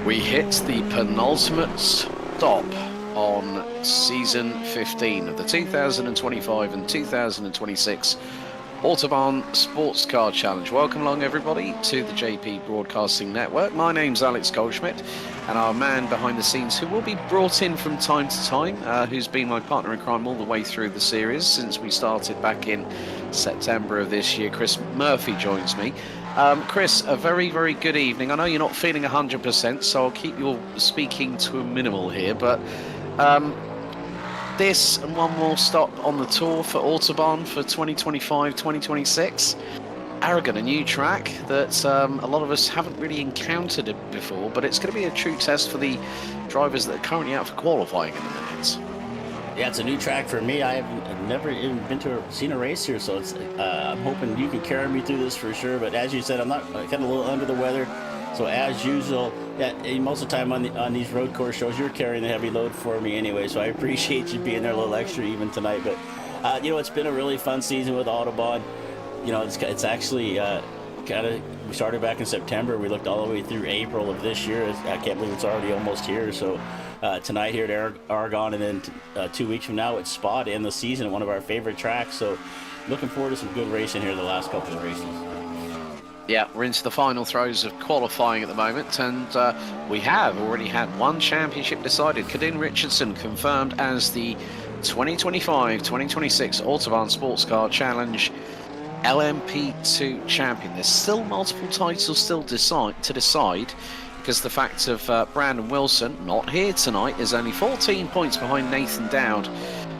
We hit the penultimate stop on season 15 of the 2025 and 2026 Autobahn Sportscar Challenge. Welcome along, everybody, to the JP Broadcasting Network. My name's Alex Goldschmidt, and our man behind the scenes, who will be brought in from time to time, who's been my partner in crime all the way through the series since we started back in September of this year. Chris Murphy joins me. Chris, a very, very good evening. I know you're not feeling 100%, so I'll keep your speaking to a minimal here, but this and one more stop on the tour for Autobahn for 2025-2026. Aragon, a new track that a lot of us haven't really encountered it before, but it's going to be a true test for the drivers that are currently out for qualifying in the minutes. Yeah, it's a new track for me. I've never even seen a race here, so it's, I'm hoping you can carry me through this for sure. But as you said, I'm not kind of a little under the weather. So as usual, yeah, most of the time on these road course shows, you're carrying the heavy load for me anyway. So I appreciate you being there a little extra even tonight. But it's been a really fun season with Autobahn. It's actually we started back in September. We looked all the way through April of this year. I can't believe it's already almost here. So tonight here at Aragon, and then 2 weeks from now at Spa to end the season at one of our favorite tracks. So looking forward to some good racing here the last couple of races. Yeah, we're into the final throes of qualifying at the moment, and we have already had one championship decided. Cadin Richardson confirmed as the 2025-2026 Autobahn Sports Car Challenge LMP2 champion. There's still multiple titles still to decide, because the fact of Brandon Wilson, not here tonight, is only 14 points behind Nathan Dowd,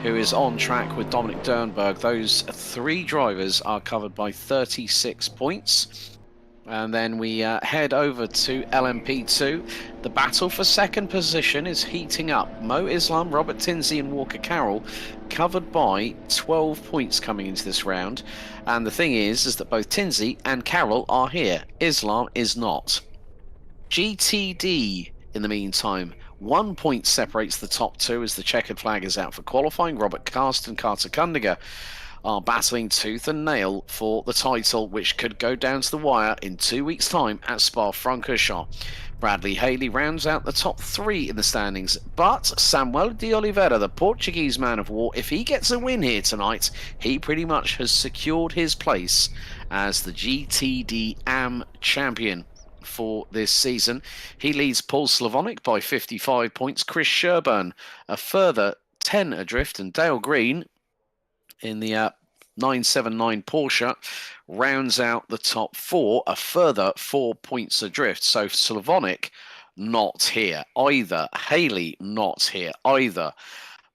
who is on track with Dominic Dernberg. Those three drivers are covered by 36 points. And then we head over to LMP2. The battle for second position is heating up. Mo Islam, Robert Tinsley and Walker Carroll covered by 12 points coming into this round. And the thing is that both Tinsley and Carroll are here. Islam is not. GTD, in the meantime, 1 point separates the top two as the checkered flag is out for qualifying. Robert Cast and Carter Kundiger are battling tooth and nail for the title, which could go down to the wire in 2 weeks' time at Spa-Francorchamps. Bradley Haley rounds out the top three in the standings, but Samuel de Oliveira, the Portuguese man of war, if he gets a win here tonight, he pretty much has secured his place as the GTD AM champion for this season. He leads Paul Slavonic by 55 points. Chris Sherburn a further 10 adrift, and Dale Green in the 979 Porsche rounds out the top four, a further 4 points adrift. So Slavonic not here either. Haley not here either.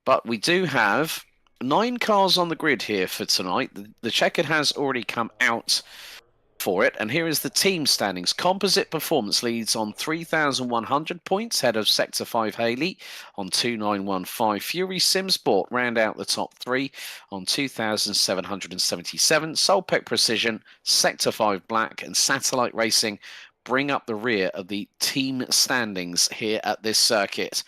But we do have 9 cars on the grid here for tonight. The checkered has already come out for it, and here is the team standings. Composite Performance leads on 3,100 points, head of Sector 5 Haley on 2,915. Fury Simsport round out the top three on 2,777. Solpec Precision, Sector 5 Black and Satellite Racing bring up the rear of the team standings here at this circuit.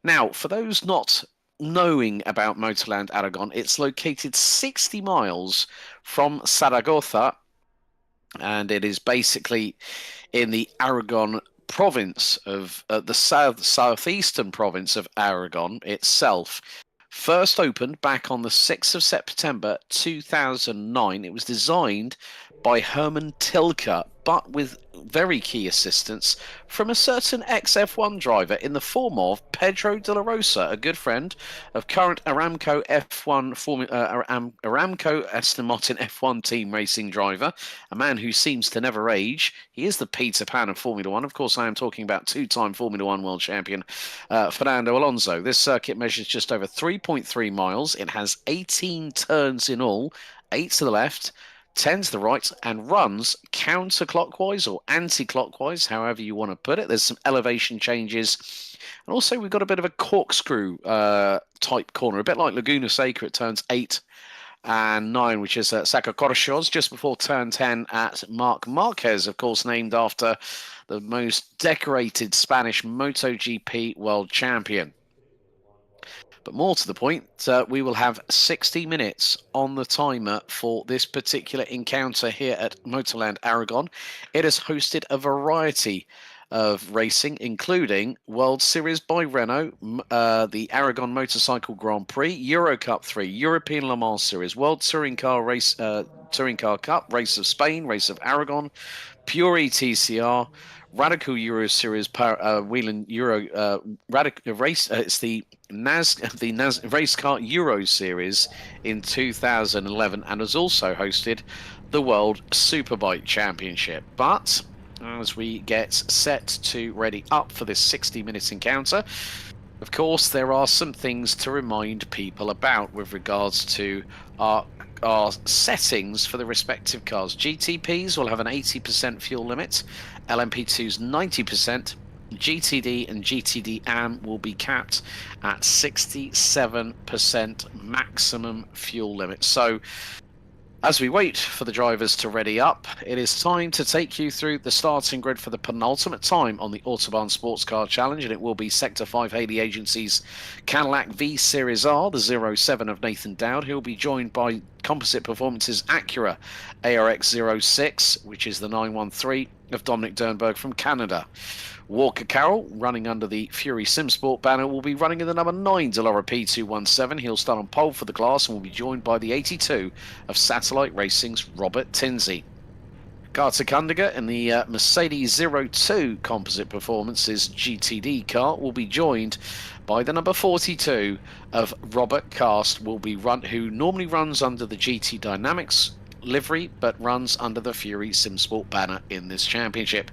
Now, for those not knowing about Motorland Aragon, it's located 60 miles from Zaragoza, and it is basically in the Aragon province of the southeastern province of Aragon itself. First opened back on the 6th of September 2009. It was designed by Herman Tilke, but with very key assistance from a certain ex-F1 driver in the form of Pedro de la Rosa, a good friend of current Aramco Aston Martin F1 team racing driver, a man who seems to never age. He is the Peter Pan of Formula One. Of course, I am talking about two-time Formula One world champion Fernando Alonso. This circuit measures just over 3.3 miles. It has 18 turns in all, 8 to the left, 10 to the right, and runs counterclockwise or anti-clockwise, however you want to put it. There's some elevation changes. And also we've got a bit of a corkscrew type corner, a bit like Laguna Seca at turns 8 and 9, which is Sacacorchos, just before turn 10 at Marc Marquez, of course, named after the most decorated Spanish MotoGP world champion. But more to the point, we will have 60 minutes on the timer for this particular encounter here at Motorland Aragon. It has hosted a variety of racing, including World Series by Renault, the Aragon Motorcycle Grand Prix, Euro Cup 3, European Le Mans Series, World Touring Car Cup, Race of Spain, Race of Aragon, Pure TCR, Radical Euro Series, Wheeling Euro Radical Race. It's the NAS Race Car Euro Series in 2011, and has also hosted the World Superbike Championship. But as we get set to ready up for this 60-minute encounter, of course, there are some things to remind people about with regards to our settings for the respective cars. GTPs will have an 80% fuel limit, LMP2's 90%, GTD and GTD AM will be capped at 67% maximum fuel limit. So, as we wait for the drivers to ready up, it is time to take you through the starting grid for the penultimate time on the Autobahn Sports Car Challenge, and it will be Sector 5 Haley Agency's Cadillac V Series R, the 07 of Nathan Dowd. He'll be joined by Composite Performance's Acura ARX 06, which is the 913 of Dominic Dernberg from Canada. Walker Carroll, running under the Fury SimSport banner, will be running in the number 9 Delora P217. He'll start on pole for the class and will be joined by the 82 of Satellite Racing's Robert Tinsey. Carter Kundiger in the Mercedes 02 Composite Performance's GTD car will be joined by the number 42 of Robert Cast, who normally runs under the GT Dynamics livery but runs under the Fury SimSport banner in this championship.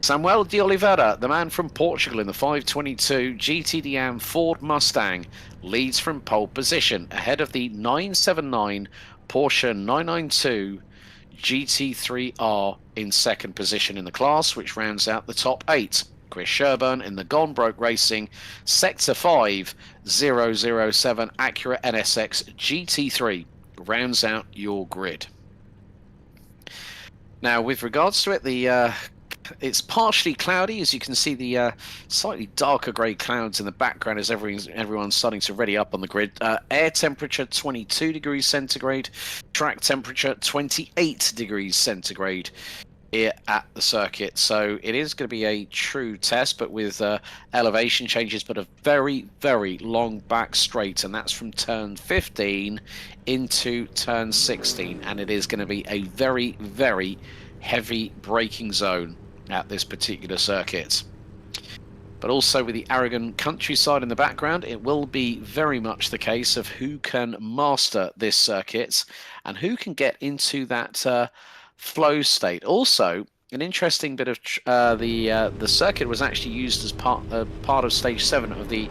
Samuel de Oliveira, the man from Portugal in the 522 GTD-AM Ford Mustang, leads from pole position ahead of the 979 Porsche 992 GT3R in second position in the class, which rounds out the top 8. Chris Sherburne in the Gone Broke Racing Sector 5 007 Acura NSX GT3 rounds out your grid. Now, with regards to it, it's partially cloudy, as you can see the slightly darker grey clouds in the background as everyone's starting to ready up on the grid. Air temperature 22 degrees centigrade, track temperature 28 degrees centigrade here at the circuit. So it is going to be a true test, but with elevation changes, but a very, very long back straight, and that's from turn 15 into turn 16, and it is going to be a very, very heavy braking zone at this particular circuit. But also with the Aragon countryside in the background, it will be very much the case of who can master this circuit and who can get into that flow state. Also, an interesting bit of the circuit was actually used as part of Stage 7 of the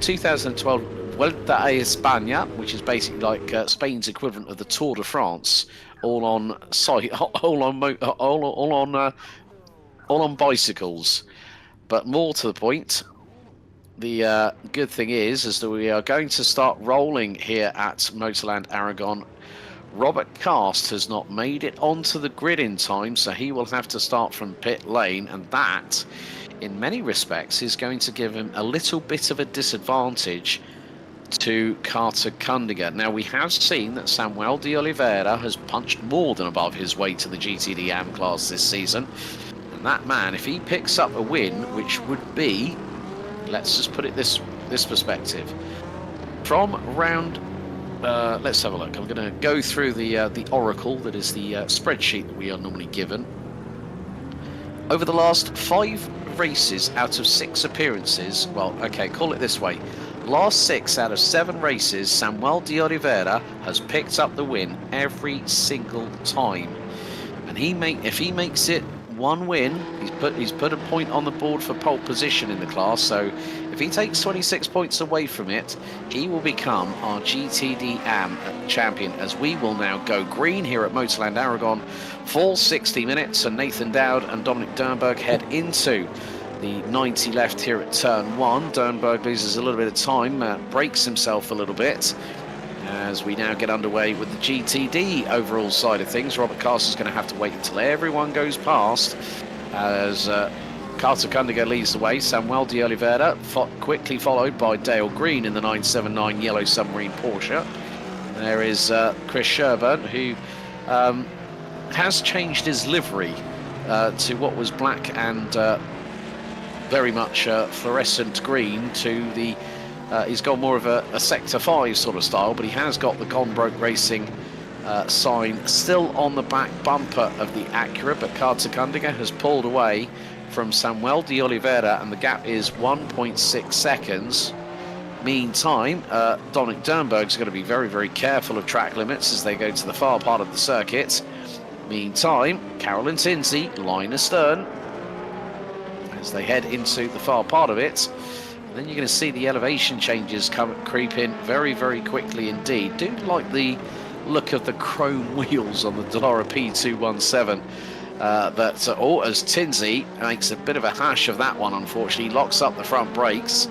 2012 Vuelta a España, which is basically like Spain's equivalent of the Tour de France, all on site, all on bicycles. But more to the point, the good thing is that we are going to start rolling here at Motorland Aragon. Robert Cast has not made it onto the grid in time, so he will have to start from pit lane, and that, in many respects, is going to give him a little bit of a disadvantage to Carter Kundiger. Now, we have seen that Samuel de Oliveira has punched more than above his weight to the GTD AM class this season. And that man, if he picks up a win, which would be, let's just put it this perspective, from round, let's have a look. I'm going to go through the oracle, that is the spreadsheet that we are normally given. Over the last 5 races out of 6 appearances, well, okay, call it this way. Last 6 out of 7 races, Samuel de Oliveira has picked up the win every single time. And if he makes it 1 win, he's put a point on the board for pole position in the class. So if he takes 26 points away from it, he will become our GTD AM champion, as we will now go green here at Motorland Aragon for 60 minutes. And Nathan Dowd and Dominic Dernberg head into the 90 left here at turn 1. Dernberg loses a little bit of time, breaks himself a little bit as we now get underway with the GTD overall side of things. Robert Cast is going to have to wait until everyone goes past as Carter Kundiger leads the way. Samuel de Oliveira quickly followed by Dale Green in the 979 Yellow Submarine Porsche. There is Chris Sherburne, who has changed his livery to what was black and very much fluorescent green to the he's got more of a Sector 5 sort of style, but he has got the Gone Broke Racing sign still on the back bumper of the Acura, but Cartagundiga has pulled away from Samuel de Oliveira and the gap is 1.6 seconds. Meantime, Dominic Dernberg's going to be very, very careful of track limits as they go to the far part of the circuit. Meantime, Carolyn Tinsey, line astern, as they head into the far part of it. And then you're going to see the elevation changes creep in very, very quickly indeed. Do like the look of the chrome wheels on the Dallara P217. As Tinsey makes a bit of a hash of that one, unfortunately, locks up the front brakes.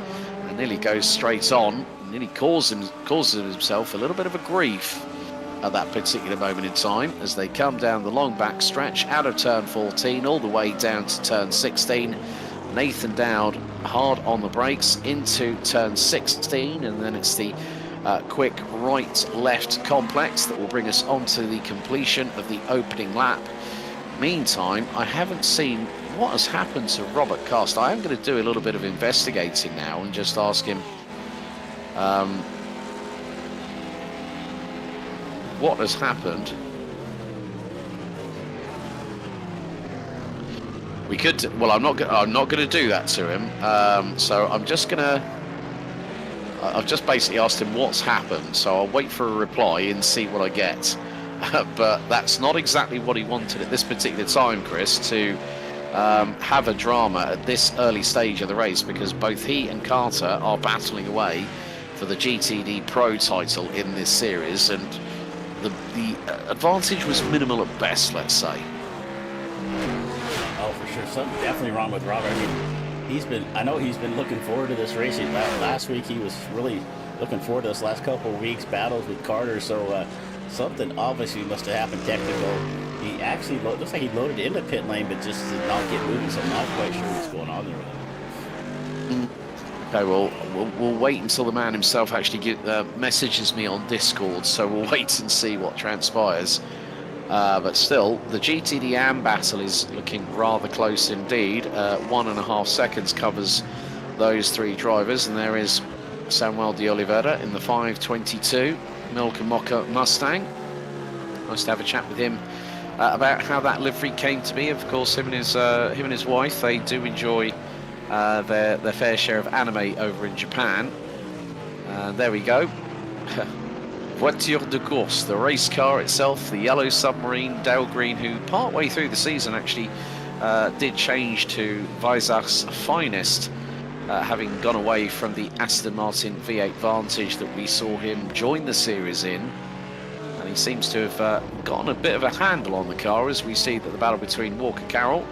Nearly goes straight on, nearly causes himself a little bit of a grief at that particular moment in time as they come down the long back stretch out of turn 14 all the way down to turn 16. Nathan Dowd hard on the brakes into turn 16, and then it's the quick right-left complex that will bring us onto the completion of the opening lap. Meantime, I haven't seen what has happened to Robert Cast. I am going to do a little bit of investigating now and just ask him what has happened. We could. Well, I'm not going to do that to him. So I'm just going to. I've just basically asked him what's happened. So I'll wait for a reply and see what I get. But that's not exactly what he wanted at this particular time, Chris, to have a drama at this early stage of the race, because both he and Carter are battling away for the GTD Pro title in this series, and the advantage was minimal at best, let's say. Oh, for sure. Something definitely wrong with Robert. I mean, I know he's been looking forward to this race. Last week he was really looking forward to this last couple of weeks, battles with Carter, so something obviously must have happened technical. He actually looks like he loaded into pit lane, but just did not get moving, so I'm not quite sure what's going on there with him. Okay, well, we'll wait until the man himself actually messages me on Discord, so we'll wait and see what transpires. But still, the GTD AM battle is looking rather close indeed. 1.5 seconds covers those three drivers, and there is Samuel de Oliveira in the 522 Milk and Mocha Mustang. Nice to have a chat with him about how that livery came to be. Of course, him and his wife, they do enjoy their fair share of anime over in Japan. There we go. Voiture de course, the race car itself, the yellow submarine, Dale Green, who partway through the season actually did change to Weissach's finest, having gone away from the Aston Martin V8 Vantage that we saw him join the series in. And he seems to have gotten a bit of a handle on the car, as we see that the battle between Walker Carroll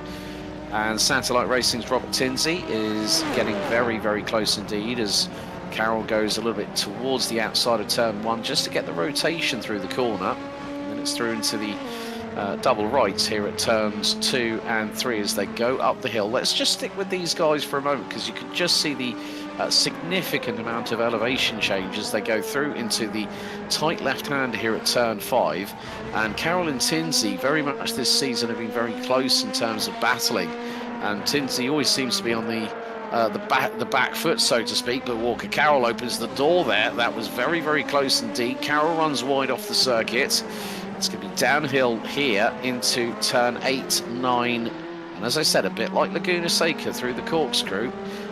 and Satellite Racing's Robert Tinsey is getting very, very close indeed, as Carroll goes a little bit towards the outside of turn 1 just to get the rotation through the corner. And then it's through into the double rights here at turns 2 and 3 as they go up the hill. Let's just stick with these guys for a moment, because you can just see the significant amount of elevation change as they go through into the tight left-hander here at turn 5. And Carroll and Tinsey very much this season have been very close in terms of battling, and Tinsey always seems to be on the back foot, so to speak, but Walker Carroll opens the door there. That was very, very close indeed. Carroll runs wide off the circuit. It's going to be downhill here into turn 8, 9, and as I said, a bit like Laguna Seca through the corkscrew.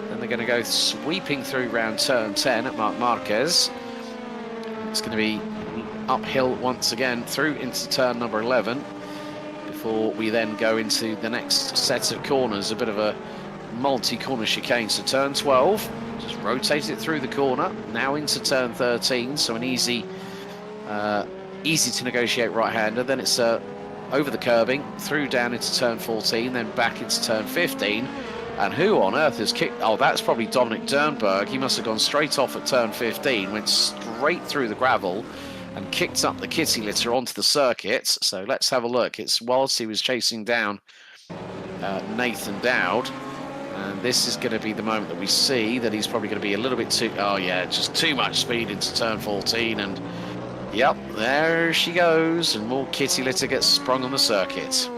Then they're going to go sweeping through round turn 10 at Marc Marquez. It's going to be uphill once again through into turn number 11 before we then go into the next set of corners, a bit of a multi-corner chicane. So turn 12, just rotate it through the corner, now into turn 13, so an easy to negotiate right-hander. Then it's over the curbing, through down into turn 14, then back into turn 15. And who on earth has kicked? Oh, that's probably Dominic Dernberg. He must have gone straight off at turn 15, went straight through the gravel and kicked up the kitty litter onto the circuit. So let's have a look. It's whilst he was chasing down Nathan Dowd. And this is going to be the moment that we see that he's probably going to be a little bit too... Oh, yeah, just too much speed into turn 14. And, yep, there she goes. And more kitty litter gets sprung on the circuit.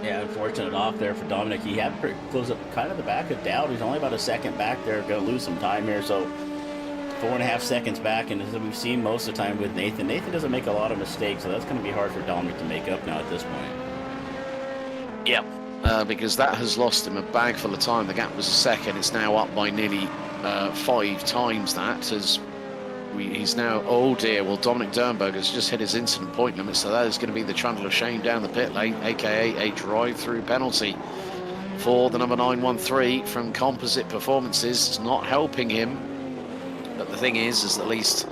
Yeah, unfortunate off there for Dominic. He had pretty close up kind of the back of Dowd. He's only about a second back there. Going to lose some time here. So 4.5 seconds back. And as we've seen most of the time with Nathan, Nathan doesn't make a lot of mistakes. So that's going to be hard for Dominic to make up now at this point. Yep. Because that has lost him a bag full of time. The gap was a second. It's now up by nearly 5 times that. As he's now, oh dear, well, Dominic Dernberg has just hit his incident point limit, so that is going to be the trundle of shame down the pit lane, aka a drive-through penalty for the number 913 from Composite Performances. It's not helping him, but the thing is at least,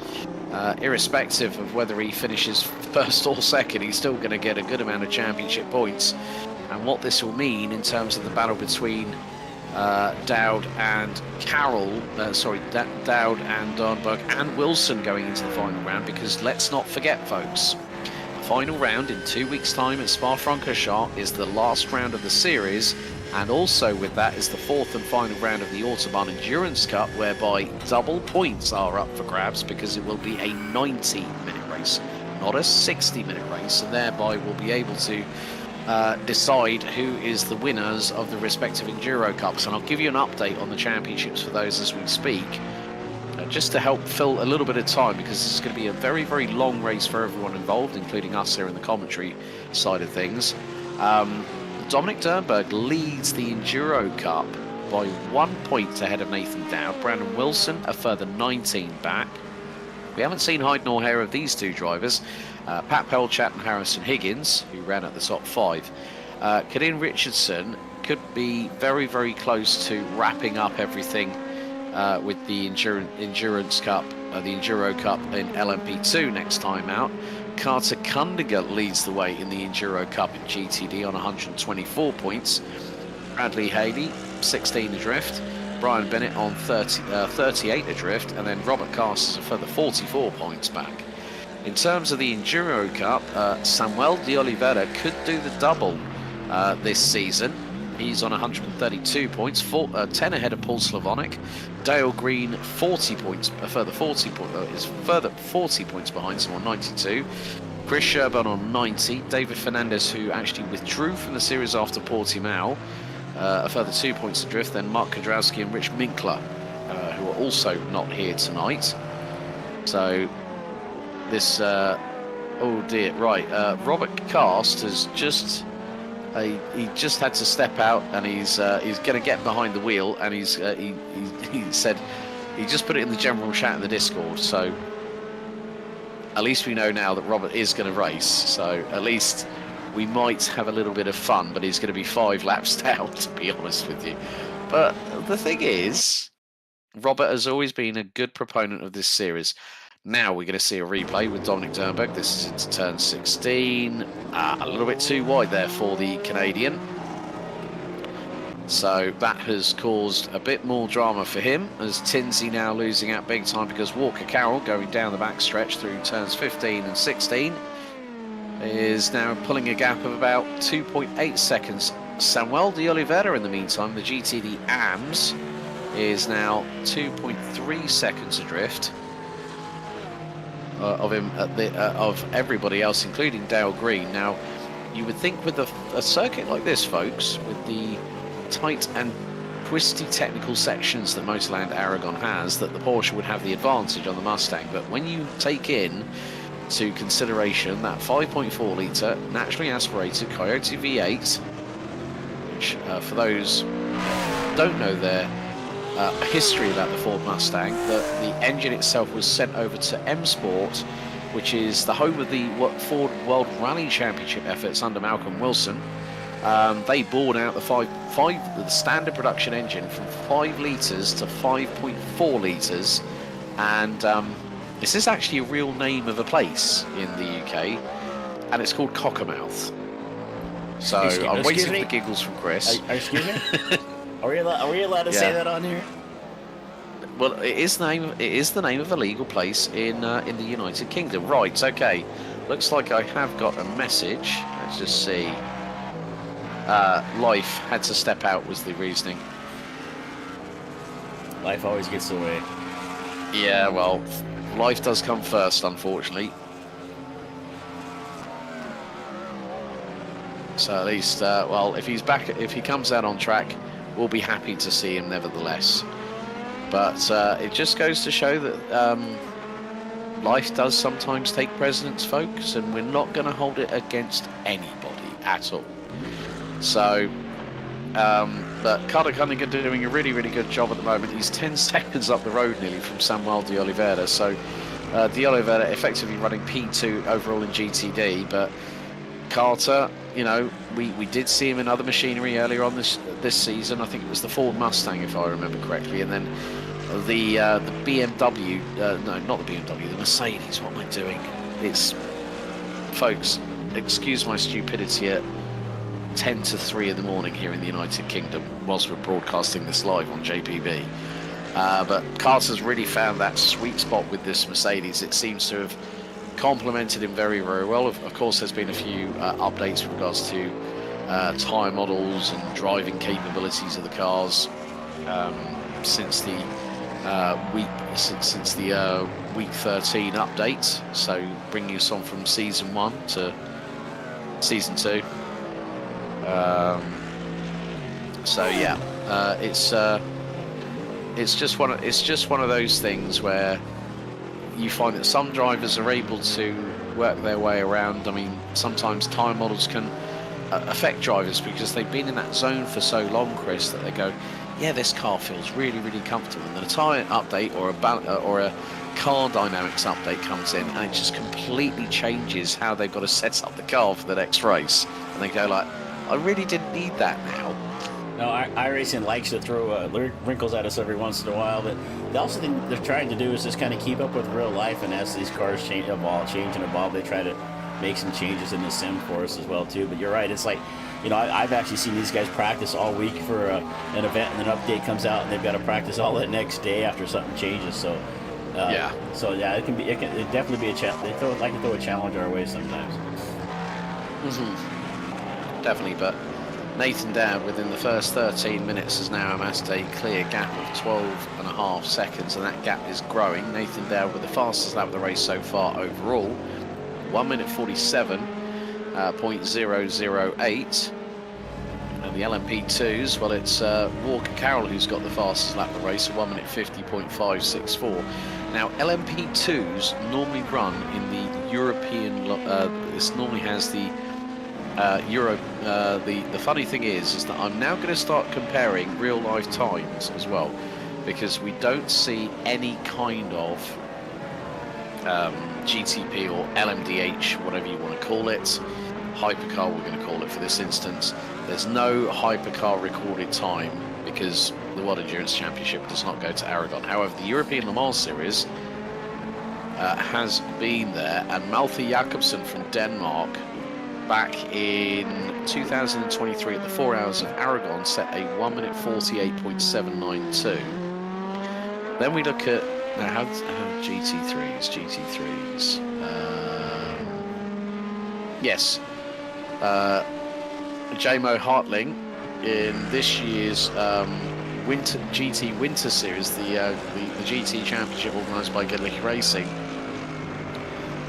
irrespective of whether he finishes first or second, he's still going to get a good amount of championship points. And what this will mean in terms of the battle between Dowd and Dowd and Dernberg and Wilson going into the final round, because let's not forget, folks, the final round in 2 weeks' time at Spa-Francorchamps is the last round of the series, and also with that is the 4th and final round of the Autobahn Endurance Cup, whereby double points are up for grabs, because it will be a 90-minute race, not a 60-minute race, and thereby we'll be able to decide who is the winners of the respective Enduro Cups. And I'll give you an update on the championships for those as we speak, just to help fill a little bit of time, because this is going to be a very, very long race for everyone involved, including us here in the commentary side of things. Dominic Dernberg leads the Enduro Cup by 1 point ahead of Nathan Dowd. Brandon Wilson a further 19 back. We haven't seen hide nor hair of these two drivers. Pat Pelchat and Harrison Higgins, who ran at the top 5. Kadin Richardson could be very, very close to wrapping up everything with the Endurance Cup, the Enduro Cup in LMP2 next time out. Carter Kundiger leads the way in the Enduro Cup in GTD on 124 points. Bradley Haley, 16 adrift. Brian Bennett on 38 adrift, and then Robert Casters a further 44 points back. In terms of the Enduro Cup, Samuel de Oliveira could do the double this season. He's on 132 points, 10 ahead of Paul Slavonic. Dale Green, 40 points, a further 40 points behind, so on 92. Chris Sherburn on 90. David Fernandez, who actually withdrew from the series after Portimao, a further 2 points adrift. Then Mark Kudrowski and Rich Minkler, who are also not here tonight. So this, oh dear, right. Robert Cast has just, he just had to step out, and he's going to get behind the wheel, and he said, he just put it in the general chat in the Discord. So at least we know now that Robert is going to race. So at least we might have a little bit of fun, but he's going to be 5 laps down, to be honest with you. But the thing is, Robert has always been a good proponent of this series. Now we're going to see a replay with Dominic Dernberg. This is into turn 16. A little bit too wide there for the Canadian. So that has caused a bit more drama for him, as Tinsey now losing out big time, because Walker Carroll going down the back stretch through turns 15 and 16 is now pulling a gap of about 2.8 seconds. Samuel de Oliveira, in the meantime, the GTD AMS, is now 2.3 seconds adrift of him of everybody else, including Dale Green. Now, you would think with a circuit like this, folks, with the tight and twisty technical sections that Motorland Aragon has, that the Porsche would have the advantage on the Mustang. But when you take in to consideration that 5.4 litre naturally aspirated Coyote V8, which for those who don't know their history about the Ford Mustang, that the engine itself was sent over to M Sport, which is the home of the Ford World Rally Championship efforts under Malcolm Wilson. They bored out the standard production engine from 5 litres to 5.4 litres, and this is actually a real name of a place in the UK, and it's called Cockermouth. So I'm waiting for the giggles from Chris. Excuse me? Are we allowed to say that on here? Well, it is the name of a legal place in the United Kingdom. Right, okay. Looks like I have got a message. Let's just see. Life had to step out was the reasoning. Life always gets away. Yeah, well, life does come first, unfortunately. So at least, well, if he's back, if he comes out on track, we'll be happy to see him nevertheless. But it just goes to show that life does sometimes take precedence, folks, and we're not going to hold it against anybody at all. So, but Carter Cunningham doing a really, really good job at the moment. He's 10 seconds up the road nearly from Samuel de Oliveira. So de Oliveira effectively running P2 overall in GTD, but Carter, you know, we did see him in other machinery earlier on this season. I think it was the Ford Mustang, if I remember correctly, and then the BMW, no, not the BMW, the Mercedes. What am I doing? It's, folks, excuse my stupidity at 10 to 3 in the morning here in the United Kingdom whilst we're broadcasting this live on JPB. But Carter's really found that sweet spot with this Mercedes. It seems to have complemented him very, very well. Of course, there's been a few updates with regards to tyre models and driving capabilities of the cars since the week 13 update. So bringing us on from season 1 to season 2. So yeah, it's just one of those things where you find that some drivers are able to work their way around. I mean, sometimes tyre models can affect drivers because they've been in that zone for so long, Chris, that they go, yeah, this car feels really, really comfortable. And then a tyre update or a car dynamics update comes in, and it just completely changes how they've got to set up the car for the next race. And they go like, I really didn't need that now. No, iRacing likes to throw wrinkles at us every once in a while, but the also thing they're trying to do is just kind of keep up with real life, and as these cars change and evolve, they try to make some changes in the sim for us as well too. But you're right, it's like, you know, I've actually seen these guys practice all week for an event, and an update comes out, and they've got to practice all that next day after something changes. So yeah, it can definitely be a challenge. They like to throw a challenge our way sometimes. Definitely, but Nathan Dowd within the first 13 minutes has now amassed a clear gap of 12.5 seconds, and that gap is growing. Nathan Dowd with the fastest lap of the race so far overall, 1 minute 47.008. And the LMP2s, well, it's Walker Carroll who's got the fastest lap of the race, 1 minute 50.564. Now, LMP2s normally run in the European, this normally has the the funny thing is that I'm now going to start comparing real life times as well, because we don't see any kind of GTP or LMDH, whatever you want to call it, hypercar we're going to call it for this instance. There's no hypercar recorded time because the World Endurance Championship does not go to Aragon. However, the European Le Mans Series has been there, and Malte Jakobsen from Denmark back in 2023 at the 4 hours of Aragon set a 1 minute 48.792. Then we look at now how GT3s. Yes, JMO Hartling in this year's GT Winter Series, the GT Championship organised by Goodlick Racing.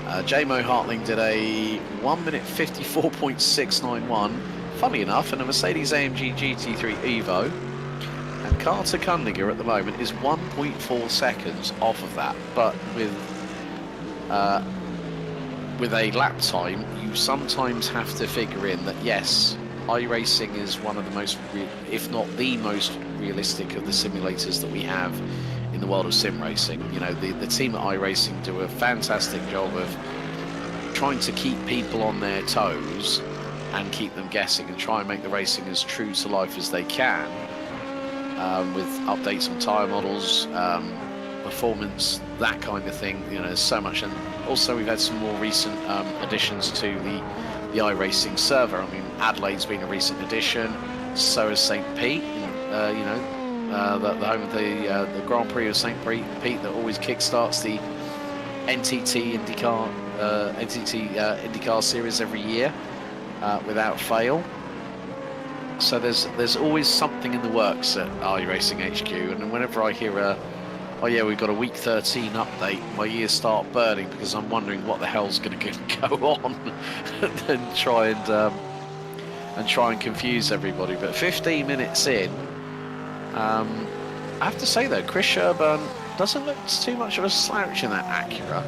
JMO Hartling did a 1 minute 54.691, funny enough, in a Mercedes AMG GT3 Evo. And Carter Cunningham at the moment is 1.4 seconds off of that, but with a lap time, you sometimes have to figure in that yes, iRacing is one of the most, if not the most realistic of the simulators that we have in the world of sim racing. You know, the team at iRacing do a fantastic job of trying to keep people on their toes and keep them guessing and try and make the racing as true to life as they can, with updates on tyre models, performance, that kind of thing. You know, there's so much. And also we've had some more recent additions to the iRacing server. I mean, Adelaide's been a recent addition, so has St. Pete, you know, the home of the Grand Prix of St. Pete that always kickstarts the NTT IndyCar series every year without fail. So there's always something in the works at iRacing HQ, and whenever I hear oh yeah, we've got a week 13 update, my ears start burning because I'm wondering what the hell's going to go on and try and and try and confuse everybody. But 15 minutes in, I have to say though, Chris Sherburn doesn't look too much of a slouch in that Acura,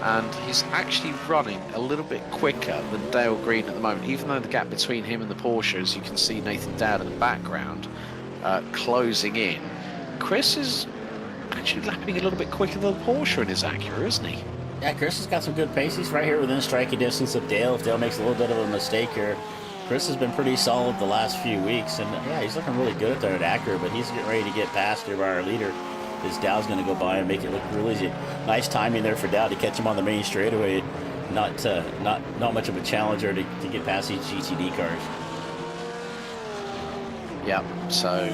and he's actually running a little bit quicker than Dale Green at the moment, even though the gap between him and the Porsche, as you can see Nathan Dowd in the background, closing in. Chris is actually lapping a little bit quicker than the Porsche in his Acura, isn't he? Yeah, Chris has got some good pace. He's right here within striking distance of Dale. If Dale makes a little bit of a mistake here, Chris has been pretty solid the last few weeks, and yeah, he's looking really good there at Acura, but he's getting ready to get past here by our leader. This Dow's going to go by and make it look real easy. Nice timing there for Dow to catch him on the main straightaway. Not much of a challenger to get past these GTD cars. Yeah, so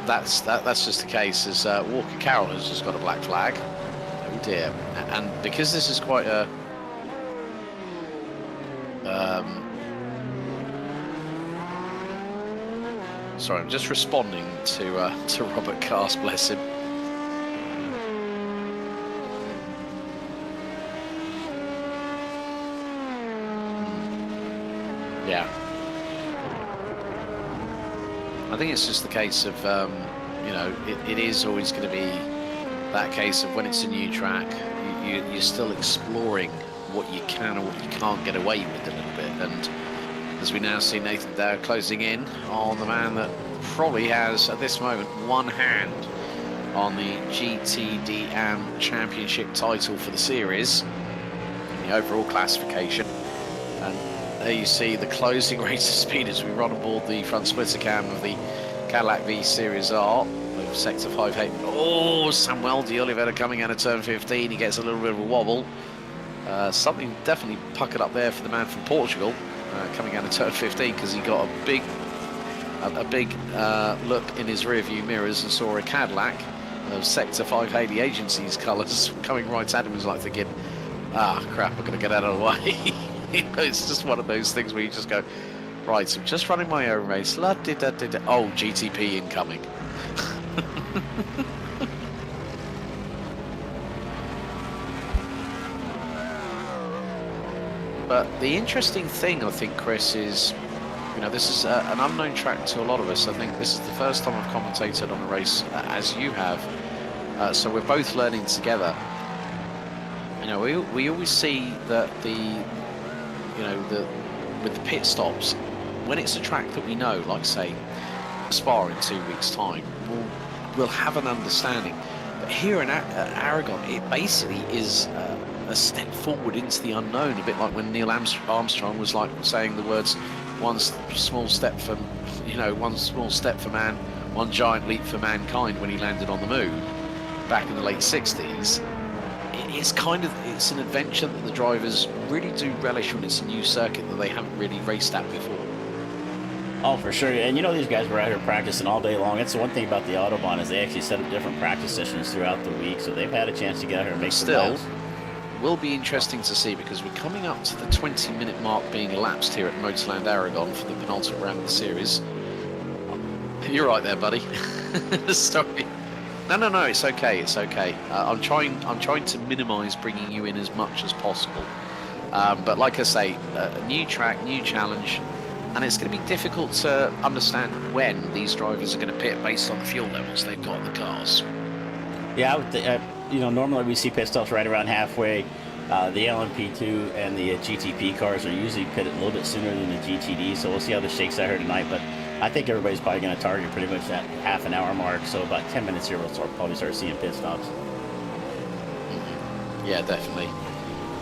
that's just the case. As Walker Carroll has just got a black flag. Oh dear! And because this is quite a sorry, I'm just responding to Robert Cast, bless him. Yeah. I think it's just the case of, you know, it is always going to be that case of when it's a new track, you're still exploring what you can or what you can't get away with a little bit. And as we now see Nathan Dowd closing in on the man that probably has, at this moment, one hand on the GTD Championship title for the series, in the overall classification. And there you see the closing rate of speed as we run aboard the front splitter cam of the Cadillac V Series R with sector 5-8. Oh, Samuel de Oliveira coming out of turn 15. He gets a little bit of a wobble. Something definitely puckered up there for the man from Portugal, coming out of turn 15, because he got a big look in his rear view mirrors and saw a Cadillac of sector 580 agency's colours coming right at him. He was like thinking, ah, crap, I'm going to get out of the way. You know, it's just one of those things where you just go, right, I'm just running my own race. Oh, GTP incoming. But the interesting thing, I think, Chris, is, you know, this is an unknown track to a lot of us. I think this is the first time I've commentated on a race as you have. So we're both learning together. You know, we always see that with the pit stops, when it's a track that we know, like say Spa in 2 weeks' time, we'll have an understanding. But here in Aragon, it basically is a step forward into the unknown, a bit like when Neil Armstrong was like saying the words, one small step for man, one giant leap for mankind, when he landed on the moon back in the late 60s. It's an adventure that the drivers really do relish when it's a new circuit that they haven't really raced at before. Oh, for sure. And you know, these guys were out here practicing all day long. It's the one thing about the Autobahn is they actually set up different practice sessions throughout the week, so they've had a chance to get out here and make some miles. Will be interesting to see, because we're coming up to the 20-minute mark being elapsed here at Motorland Aragon for the penultimate round of the series. You're right there, buddy. Sorry. No, it's okay. I'm trying to minimise bringing you in as much as possible. But like I say, a new track, new challenge, and it's going to be difficult to understand when these drivers are going to pit based on the fuel levels they've got in the cars. Yeah, normally we see pit stops right around halfway. The LMP2 and the GTP cars are usually pitted a little bit sooner than the GTD, so we'll see how this shakes out here tonight. But I think everybody's probably going to target pretty much that half an hour mark, so about 10 minutes here we'll probably start seeing pit stops. Mm-hmm. Yeah, definitely.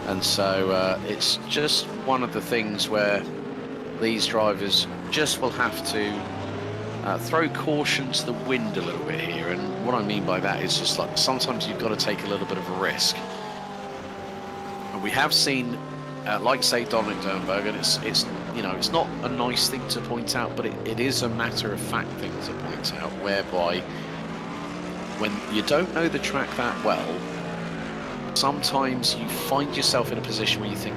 And so it's just one of the things where these drivers just will have to throw caution to the wind a little bit here. And what I mean by that is just like sometimes you've got to take a little bit of a risk. And we have seen, like say Dominic Dernberg, and it's not a nice thing to point out, but it is a matter of fact thing to point out, whereby when you don't know the track that well, sometimes you find yourself in a position where you think,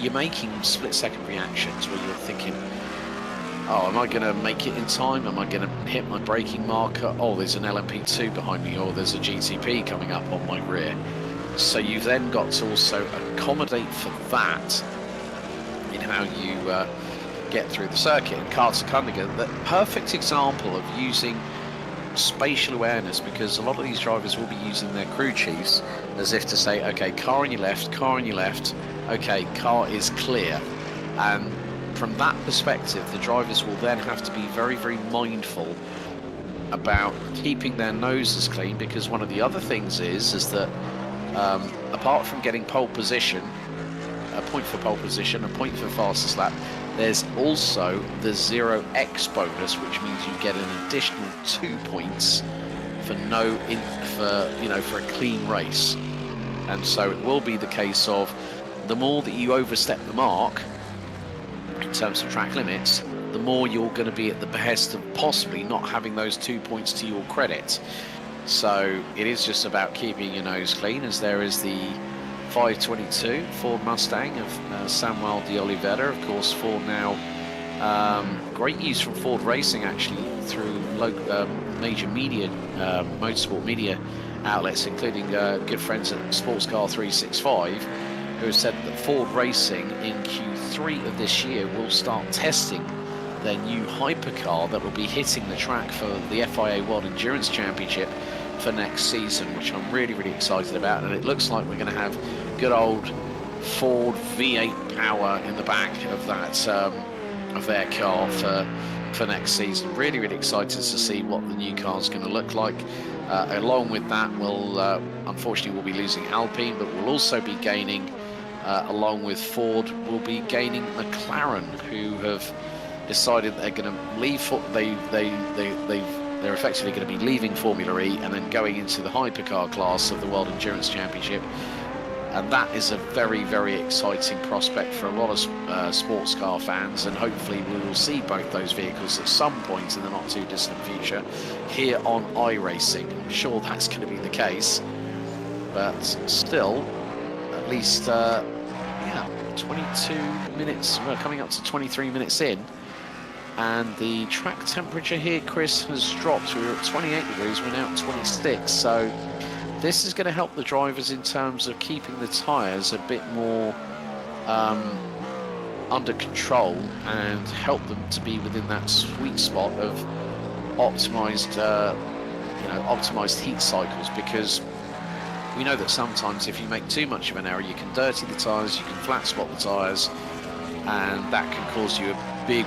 you're making split-second reactions where you're thinking, oh, am I going to make it in time? Am I going to hit my braking marker? Oh, there's an LMP2 behind me, or there's a GTP coming up on my rear. So you've then got to also accommodate for that in how you get through the circuit. And Carter Cunningham, the perfect example of using spatial awareness, because a lot of these drivers will be using their crew chiefs as if to say, okay, car on your left, okay, car is clear. And from that perspective, the drivers will then have to be very, very mindful about keeping their noses clean, because one of the other things is that apart from getting pole position, a point for pole position, a point for fastest lap, there's also the 0x bonus, which means you get an additional 2 points for for a clean race. And so it will be the case of the more that you overstep the mark in terms of track limits, the more you're going to be at the behest of possibly not having those 2 points to your credit. So it is just about keeping your nose clean, as there is the 522 Ford Mustang of Samuel de Oliveira. Of course, Ford now, great news from Ford Racing actually through major media, motorsport media outlets, including good friends at Sportscar 365, who have said that Ford Racing in Q3 of this year will start testing their new hypercar that will be hitting the track for the FIA World Endurance Championship for next season, which I'm really, really excited about. And it looks like we're going to have good old Ford V8 power in the back of that of their car for next season. Really, really excited to see what the new car is going to look like. Along with that, unfortunately we'll be losing Alpine, but we'll also be gaining, along with Ford, we'll be gaining McLaren, who have decided they're going to leave. They're effectively going to be leaving Formula E and then going into the hypercar class of the World Endurance Championship. And that is a very, very exciting prospect for a lot of sports car fans, and hopefully we will see both those vehicles at some point in the not too distant future here on iRacing. I'm sure that's going to be the case, but still, at least 22 minutes, we're coming up to 23 minutes in, and the track temperature here, Chris, has dropped. We were at 28 degrees, we're now at 26, so this is going to help the drivers in terms of keeping the tyres a bit more under control and help them to be within that sweet spot of optimized heat cycles, because we know that sometimes if you make too much of an error, you can dirty the tyres, you can flat spot the tyres, and that can cause you a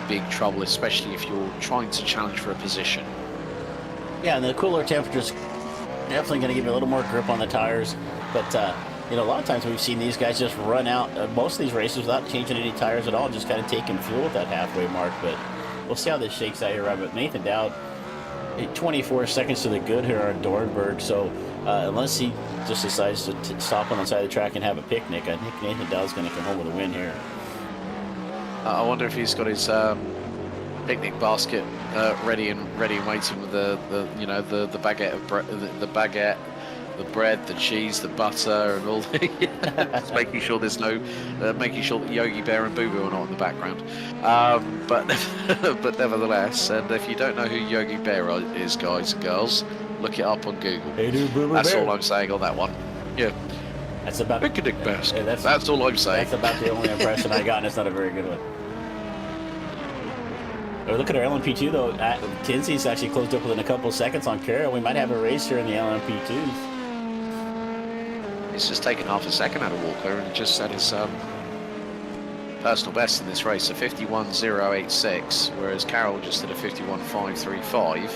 big trouble, especially if you're trying to challenge for a position. Yeah, and the cooler temperatures definitely going to give you a little more grip on the tires, but a lot of times we've seen these guys just run out most of these races without changing any tires at all, just kind of taking fuel at that halfway mark. But we'll see how this shakes out here, right? But Nathan Dowd, 24 seconds to the good here on Dornberg, so unless he just decides to stop on the side of the track and have a picnic, I think Nathan Dowd's going to come home with a win here. I wonder if he's got his picnic basket ready and waiting with the baguette of bread, the bread, the cheese, the butter, and all. Just making sure there's no, making sure that Yogi Bear and Boo Boo are not in the background. But nevertheless, and if you don't know who Yogi Bear is, guys and girls, look it up on Google. Hey, dude, Boo Boo That's Bear. all I'm saying on that one. Yeah. That's about picnic basket. Yeah, that's all I'm saying. That's about the only impression I got, and it's not a very good one. Oh, look at our LMP2 though. Kinsey's actually closed up within a couple of seconds on Carroll. We might have a race here in the LMP2s. It's just taken half a second out of Walker and just set his personal best in this race, a 51.086, whereas Carroll just did a 51.535.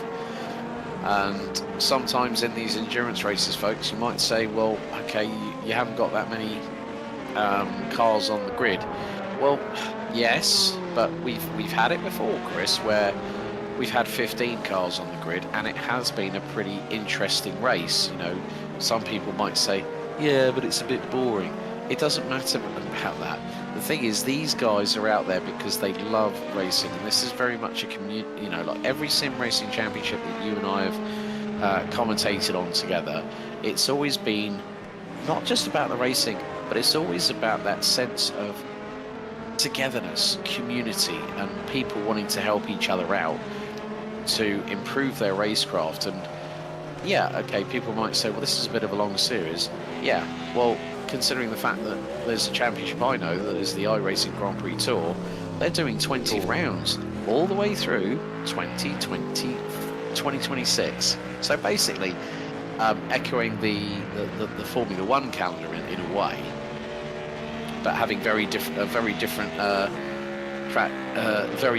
And sometimes in these endurance races, folks, you might say, well, okay, you haven't got that many cars on the grid. Well, yes, but we've had it before, Chris, where we've had 15 cars on the grid, and it has been a pretty interesting race. Some people might say, yeah, but it's a bit boring. It doesn't matter about that. The thing is, these guys are out there because they love racing, and this is very much a community. Like every sim racing championship that you and I have commentated on together, it's always been not just about the racing, but it's always about that sense of togetherness, community, and people wanting to help each other out to improve their racecraft. And yeah, okay, people might say, well, this is a bit of a long series. Yeah, well, considering the fact that there's a championship I know, that is the iRacing Grand Prix Tour, they're doing 20 rounds all the way through 2026. So basically, echoing the Formula One calendar in a way, but having very different very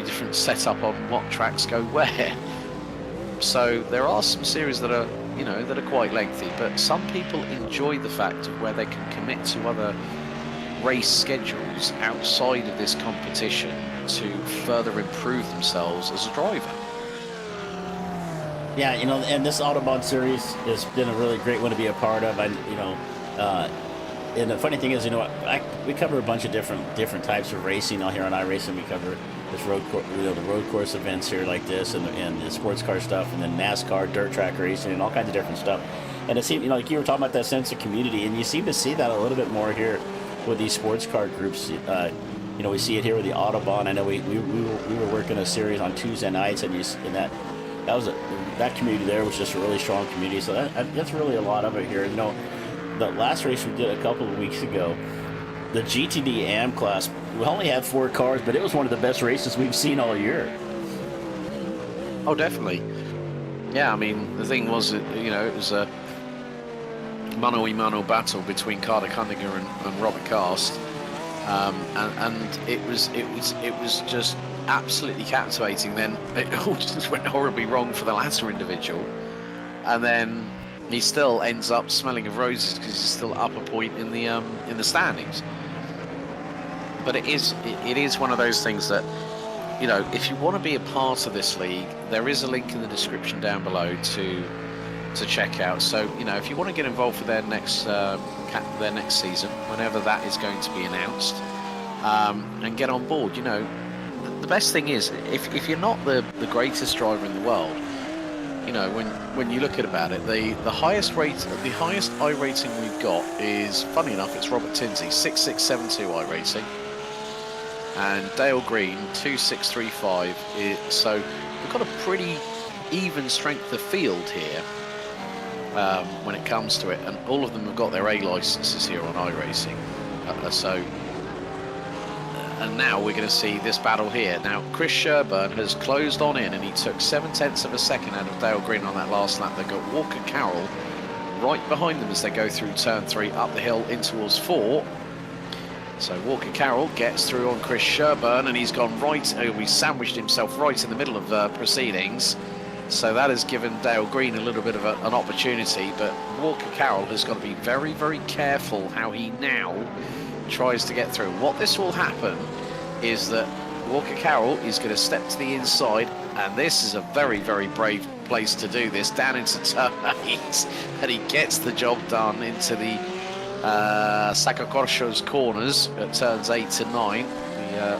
different setup on what tracks go where. So there are some series that are, that are quite lengthy, but some people enjoy the fact of where they can commit to other race schedules outside of this competition to further improve themselves as a driver. Yeah, and this Autobahn series has been a really great one to be a part of. And the funny thing is, we cover a bunch of different types of racing out here on iRacing. We cover this the road course events here like this, and the sports car stuff, and then NASCAR, dirt track racing, and all kinds of different stuff. And it seems, like you were talking about that sense of community, and you seem to see that a little bit more here with these sports car groups. We see it here with the Autobahn. I know we were working a series on Tuesday nights, and that community there was just a really strong community. So that's really a lot of it here. The last race we did a couple of weeks ago, the GTD AM class, we only had 4 cars, but it was one of the best races we've seen all year. Oh, definitely. Yeah, I mean, the thing was, it was a mano-a-mano battle between Carter Cunningham and Robert Cast, and it was just absolutely captivating. Then it all just went horribly wrong for the latter individual, and then he still ends up smelling of roses because he's still up a point in the standings. But it is one of those things that, if you want to be a part of this league, there is a link in the description down below to check out. So if you want to get involved for their next season, whenever that is going to be announced, and get on board. The best thing is, if you're not the greatest driver in the world, when you look at about it, the highest I rating we've got is, funny enough, it's Robert Tinsey, 6672 I rating, and Dale Green 2635. So we've got a pretty even strength of field here when it comes to it, and all of them have got their A licenses here on iRacing. And now we're going to see this battle here. Now, Chris Sherburn has closed on in, and he took 0.7 of a second out of Dale Green on that last lap. They've got Walker Carroll right behind them as they go through turn 3, up the hill in towards 4. So Walker Carroll gets through on Chris Sherburn, and he's gone right. He sandwiched himself right in the middle of proceedings. So that has given Dale Green a little bit of an opportunity, but Walker Carroll has got to be very, very careful how he now tries to get through. What this will happen is that Walker Carroll is going to step to the inside, and this is a very, very brave place to do this, down into turn 8, and he gets the job done into the Sacacorcho's corners at turns 8 to 9, the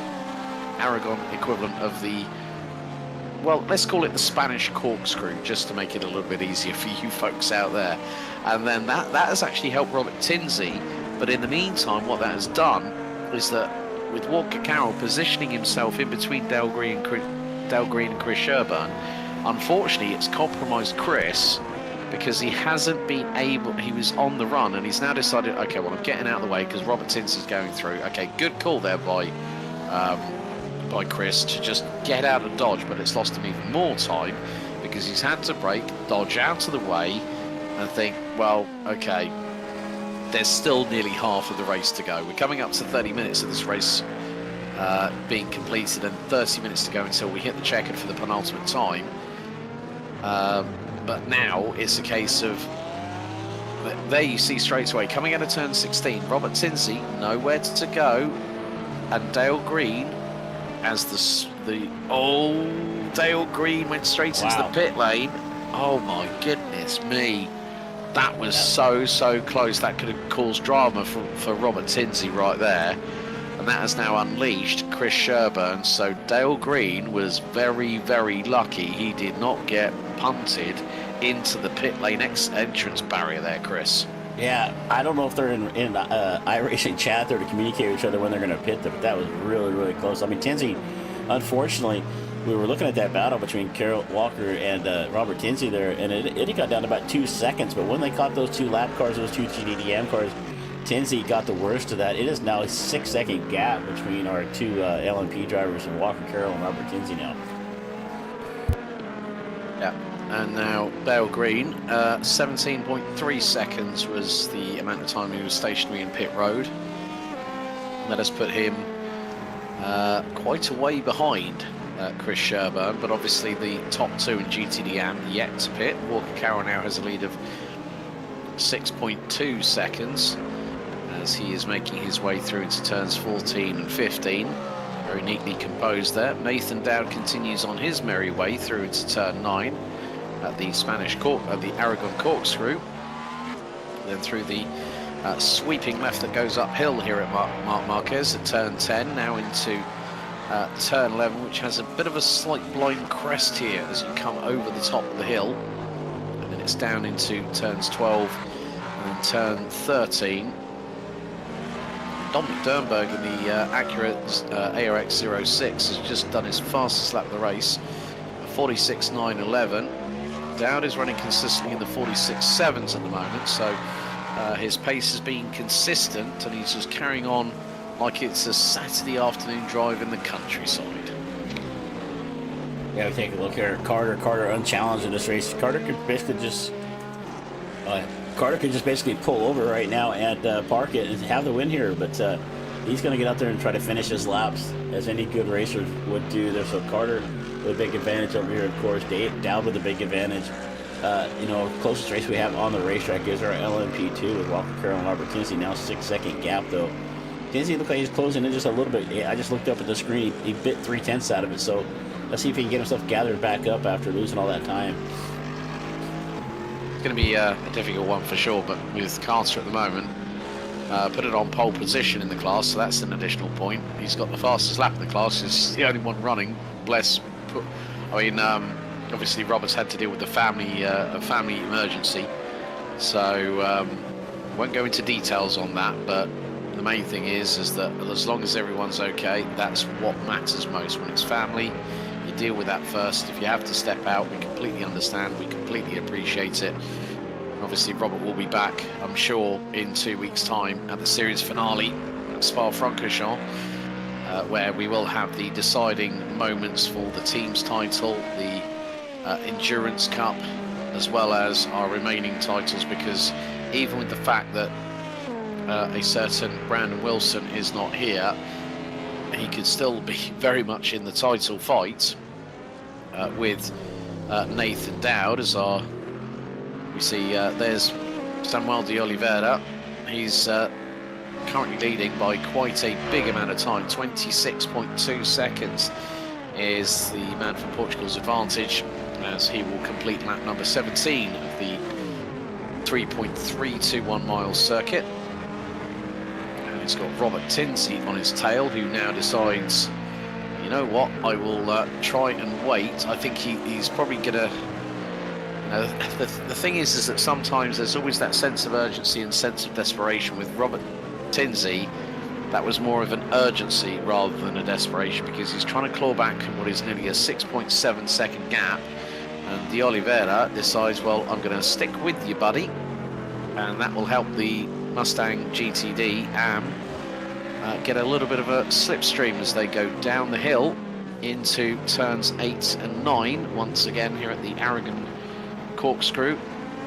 Aragon equivalent of the, well, let's call it the Spanish corkscrew, just to make it a little bit easier for you folks out there. And then that has actually helped Robert Tinsey. But in the meantime, what that has done is that with Walker Carroll positioning himself in between Dale Green and Chris Sherburn, unfortunately it's compromised Chris, because he hasn't been able, he was on the run, and he's now decided, okay, well, I'm getting out of the way because Robert Tinsey's going through. Okay, good call there by Chris to just get out of dodge, but it's lost him even more time because he's had to brake, dodge out of the way, and think, well, okay, there's still nearly half of the race to go. We're coming up to 30 minutes of this race being completed, and 30 minutes to go until we hit the checkered for the penultimate time. But now it's a case of, there you see straight away, coming out of turn 16, Robert Tinsey nowhere to go, and Dale Green as Dale Green went straight into the pit lane. Oh my goodness me. That was so close. That could have caused drama for Robert Tinsey right there. And that has now unleashed Chris Sherburn. So Dale Green was very, very lucky he did not get punted into the pit lane entrance barrier there, Chris. Yeah, I don't know if they're in iRacing chat there to communicate with each other when they're going to pit them, but that was really, really close. I mean, Tinsey, unfortunately, we were looking at that battle between Carol Walker and Robert Tinsey there, and it got down to about 2 seconds. But when they caught those 2 lap cars, those 2 GDDM cars, Tinsey got the worst of that. It is now a 6-second gap between our 2 LMP drivers, Walker Carroll and Robert Tinsey now. Yeah, and now Dale Green, 17.3 seconds was the amount of time he was stationary in pit road. Let us put him quite a way behind Chris Sherburne, but obviously the top 2 in GTDM yet to pit. Walker Carroll now has a lead of 6.2 seconds as he is making his way through into turns 14 and 15. Very neatly composed there. Nathan Dowd continues on his merry way through into turn 9 at the the Aragon corkscrew. Then through the sweeping left that goes uphill here at Marc Marquez at turn 10, now into turn 11, which has a bit of a slight blind crest here as you come over the top of the hill, and then it's down into turns 12 and turn 13. Dominic Dernberg in the Acura ARX 06 has just done his fastest lap of the race, 46.911. Dowd is running consistently in the 46.7s at the moment, so his pace has been consistent, and he's just carrying on like it's a Saturday afternoon drive in the countryside. Yeah, we take a look here. Carter unchallenged in this race. Carter could just basically pull over right now and park it and have the win here, but he's going to get out there and try to finish his laps as any good racer would do there. So Carter with a big advantage over here, of course. Dowd with a big advantage. Closest race we have on the racetrack is our LMP2 with Walker Carroll and Robert Tinsey. Now 6-second gap though. Tinsey looked like he's closing in just a little bit. I just looked up at the screen. He bit 3/10 out of it. So let's see if he can get himself gathered back up after losing all that time. It's going to be a difficult one for sure, but with Carter at the moment, put it on pole position in the class, so that's an additional point. He's got the fastest lap in the class. He's the only one running. Obviously Robert's had to deal with the family emergency, so won't go into details on that, but the main thing is that as long as everyone's okay, that's what matters most. When it's family, you deal with that first. If you have to step out, we completely understand, we completely appreciate it. Obviously Robert will be back, I'm sure, in 2 weeks' time at the series finale at Spa-Francorchamps, where we will have the deciding moments for the team's title, the Endurance Cup, as well as our remaining titles, because even with the fact that a certain Brandon Wilson is not here, he could still be very much in the title fight with Nathan Dowd, as we see there's Samuel de Oliveira. He's currently leading by quite a big amount of time. 26.2 seconds is the man from Portugal's advantage, as he will complete lap number 17 of the 3.321 miles circuit. And he's got Robert Tinsey on his tail, who now decides, you know what, I will try and wait. I think he's probably gonna, the thing is that sometimes there's always that sense of urgency and sense of desperation. With Robert Tinsey, that was more of an urgency rather than a desperation, because he's trying to claw back what is nearly a 6.7 second gap, and de Oliveira decides, well, I'm going to stick with you, buddy, and that will help the Mustang GTD AM get a little bit of a slipstream as they go down the hill into turns 8 and 9 once again here at the Aragon corkscrew,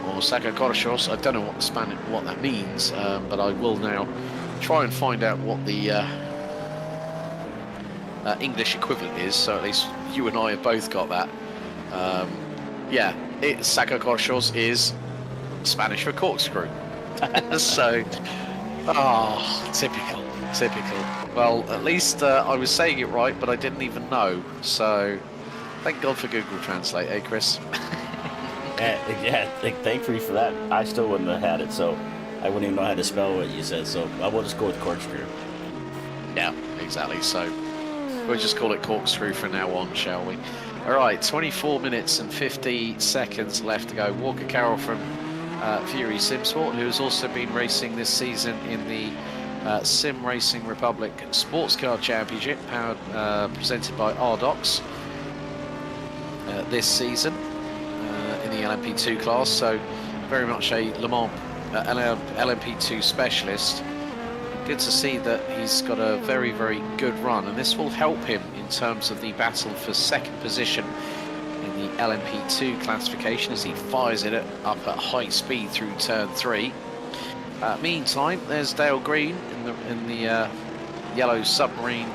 or Saca Corchos. I don't know what that means, but I will now try and find out what the English equivalent is, so at least you and I have both got that. Yeah, Saca Corchos is Spanish for corkscrew. So, typical. Well, at least I was saying it right, but I didn't even know. So, thank God for Google Translate, eh, Chris? Yeah, thankfully for that, I still wouldn't have had it, so I wouldn't even know how to spell what you said, so I will just go with corkscrew. Yeah, exactly. So we'll just call it corkscrew from now on, shall we? All right, 24 minutes and 50 seconds left to go. Walker Carroll from Fury Simsport, who has also been racing this season in the Sim Racing Republic Sportscar Championship, presented by Ardox. this season in the LMP2 class, so very much a Le Mans LMP2 specialist. Good to see that he's got a very, very good run, and this will help him in terms of the battle for second position in the LMP2 classification as he fires it up at high speed through turn 3. Meantime, there's Dale Green in the yellow submarine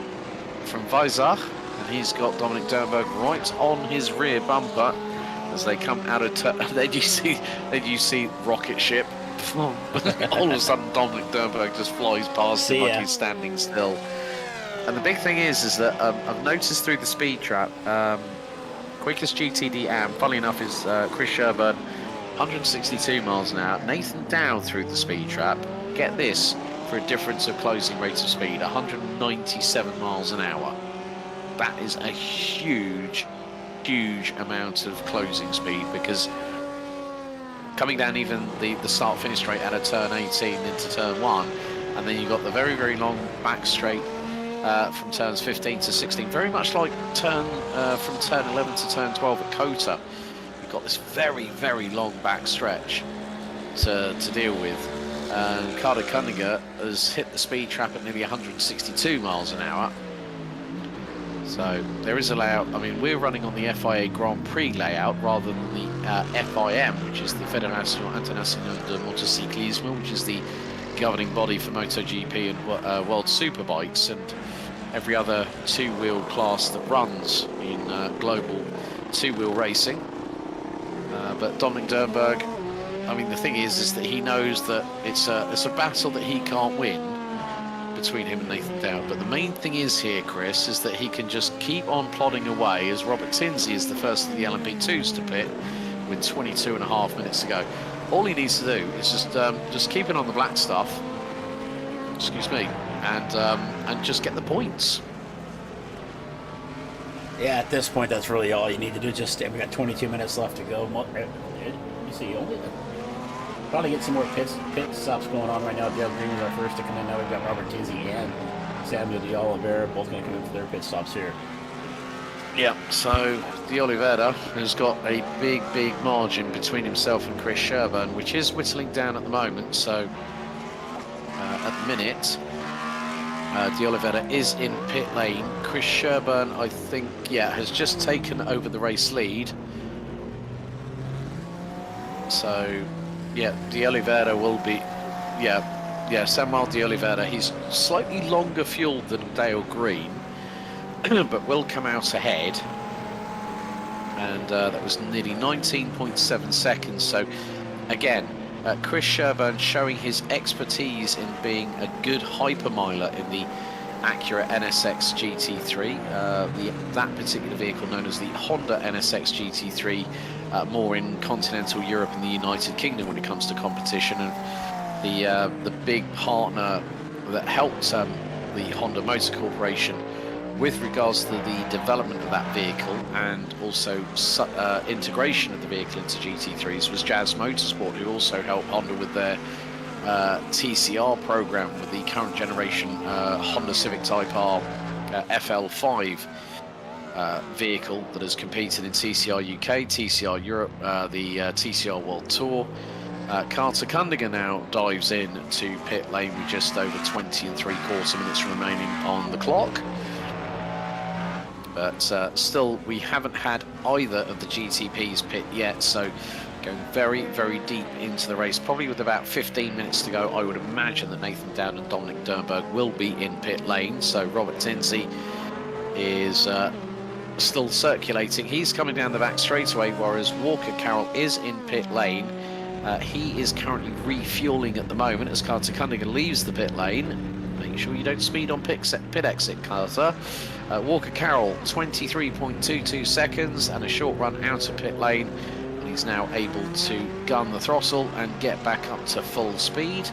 from Weissach, and he's got Dominic Dernberg right on his rear bumper as they come out of turn. Then you see rocket ship. All of a sudden, Dominic Dernberg just flies past him like he's standing still. And the big thing is that I've noticed through the speed trap, quickest GTD AM, funnily enough, is Chris Sherburn, 162 miles an hour. Nathan Dow through the speed trap, get this, for a difference of closing rate of speed, 197 miles an hour. That is a huge, huge amount of closing speed, because coming down even the start-finish straight out of turn 18 into turn 1, and then you've got the very, very long back straight from turns 15 to 16, very much like from turn 11 to turn 12 at Kota. You've got this very, very long back stretch to deal with. And Carter Kundiger has hit the speed trap at nearly 162 miles an hour. So there is a layout. I mean, we're running on the FIA Grand Prix layout rather than the FIM, which is the Fédération Internationale de Motocyclisme, which is the governing body for MotoGP and World Superbikes and every other two-wheel class that runs in global two-wheel racing. But Dominic Dernberg, I mean, the thing is that he knows that it's a battle that he can't win between him and Nathan Dowd. But the main thing is here, Chris, is that he can just keep on plodding away as Robert Tinsley is the first of the LMP2s to pit with 22.5 minutes to go. All he needs to do is just keep it on the black stuff, excuse me, and just get the points. Yeah, at this point, that's really all you need to do. We got 22 minutes left to go. You see, probably get some more pit stops going on right now. Dale Green is our first to come in. Now we've got Robert Tinsley and Samuel de Oliveira both going to come in for their pit stops here. Yeah, so de Oliveira has got a big, big margin between himself and Chris Sherburn, which is whittling down at the moment. So at the minute, de Oliveira is in pit lane. Chris Sherburn, I think, has just taken over the race lead. So, de Oliveira will be, Samuel de Oliveira, he's slightly longer fueled than Dale Green, but will come out ahead. And that was nearly 19.7 seconds. So, again, Chris Sherburn showing his expertise in being a good hypermiler in the Acura NSX GT3, that particular vehicle known as the Honda NSX GT3, more in continental Europe and the United Kingdom when it comes to competition. And the big partner that helped the Honda Motor Corporation with regards to the development of that vehicle and also integration of the vehicle into GT3s was Jazz Motorsport, who also helped Honda with their TCR program with the current generation Honda Civic Type R FL5 vehicle that has competed in TCR UK, TCR Europe, the TCR World Tour. Carter Kundiger now dives in to pit lane with just over 20 3/4 minutes remaining on the clock. But still, we haven't had either of the GTPs pit yet, so going very, very deep into the race, probably with about 15 minutes to go. I would imagine that Nathan Dowd and Dominic Dernberg will be in pit lane, so Robert Tinsley is still circulating. He's coming down the back straightaway, whereas Walker Carroll is in pit lane. He is currently refueling at the moment as Carter Kundiger leaves the pit lane. Make sure you don't speed on pit exit, Carter. Walker Carroll, 23.22 seconds and a short run out of pit lane. And he's now able to gun the throttle and get back up to full speed.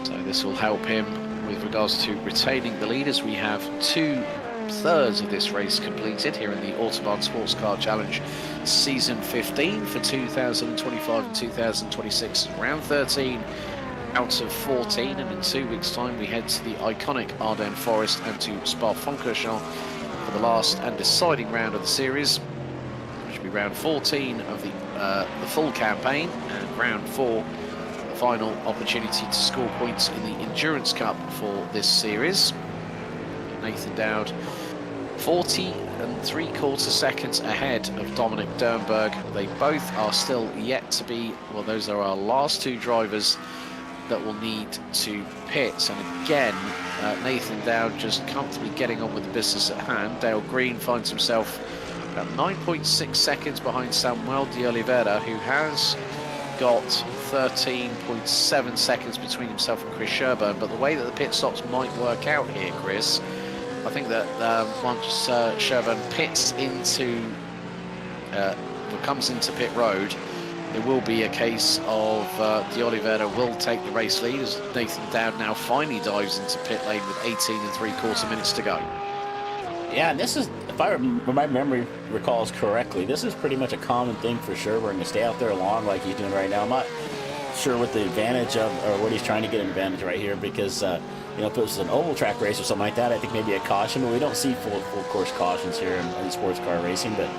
So this will help him with regards to retaining the lead as we have 2/3 of this race completed here in the Autobahn Sportscar Challenge Season 15 for 2025 and 2026. Round 13 out of 14, and in 2 weeks' time we head to the iconic Ardennes Forest and to Spa-Francorchamps for the last and deciding round of the series. which will be round 14 of the full campaign, and round 4, the final opportunity to score points in the Endurance Cup for this series. Nathan Dowd 40 3/4 seconds ahead of Dominic Dernberg. They both are still yet to be, well, those are our last 2 drivers that will need to pit. And again, Nathan Dowd just comfortably getting on with the business at hand. Dale Green finds himself about 9.6 seconds behind Samuel de Oliveira, who has got 13.7 seconds between himself and Chris Sherburn. But the way that the pit stops might work out here, Chris, I think that once Sherburn comes into pit road, there will be a case of de Oliveira will take the race lead, as Nathan Dowd now finally dives into pit lane with 18 3/4 minutes to go. Yeah, and this is, if my memory recalls correctly, this is pretty much a common thing for Sherburn to stay out there long like he's doing right now. I'm not sure what the advantage of, or what he's trying to get an advantage right here, because you know, if it was an oval track race or something like that, I think maybe a caution, but we don't see full course cautions here in sports car racing. But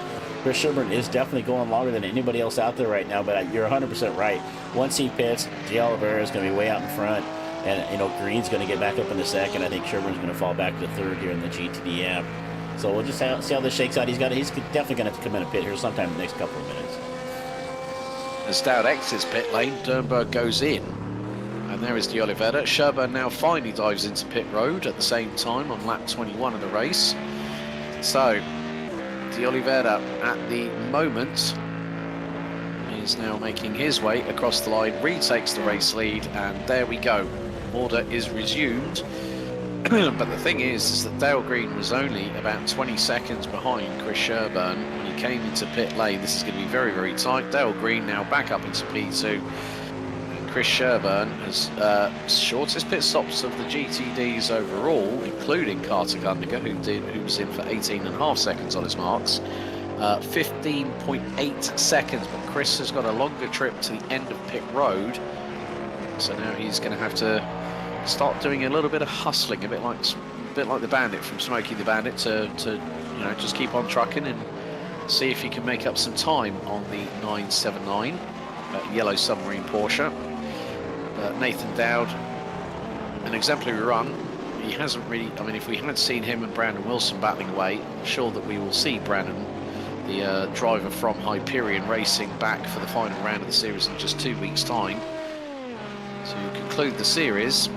Chris Sherburn is definitely going longer than anybody else out there right now. But you're 100% right. Once he pits, de Oliveira is going to be way out in front, and you know, Green's going to get back up in the second. I think Sherburn's going to fall back to third here in the GTDM. So we'll just see how this shakes out. He's definitely going to have to come in and pit here sometime in the next couple of minutes. As Dowd exits pit lane, Dernberg goes in. And there is de Oliveira. Sherburn now finally dives into pit road at the same time on lap 21 of the race. So, de Oliveira at the moment is now making his way across the line, retakes the race lead, and there we go. Order is resumed. But the thing is that Dale Green was only about 20 seconds behind Chris Sherburn when he came into pit lane. This is going to be very, very tight. Dale Green now back up into P2. Chris Sherburn has shortest pit stops of the GTDs overall, including Carter Gundiger, who was in for 18.5 seconds on his marks. 15.8 seconds, but Chris has got a longer trip to the end of pit road, so now he's going to have to start doing a little bit of hustling, a bit like the Bandit from Smokey the Bandit, to you know, just keep on trucking and see if he can make up some time on the 979 yellow submarine Porsche. Nathan Dowd, an exemplary run. He hasn't really, I mean, if we had seen him and Brandon Wilson battling away, I'm sure that we will see Brandon, the driver from Hyperion, racing back for the final round of the series in just 2 weeks' time to conclude the series.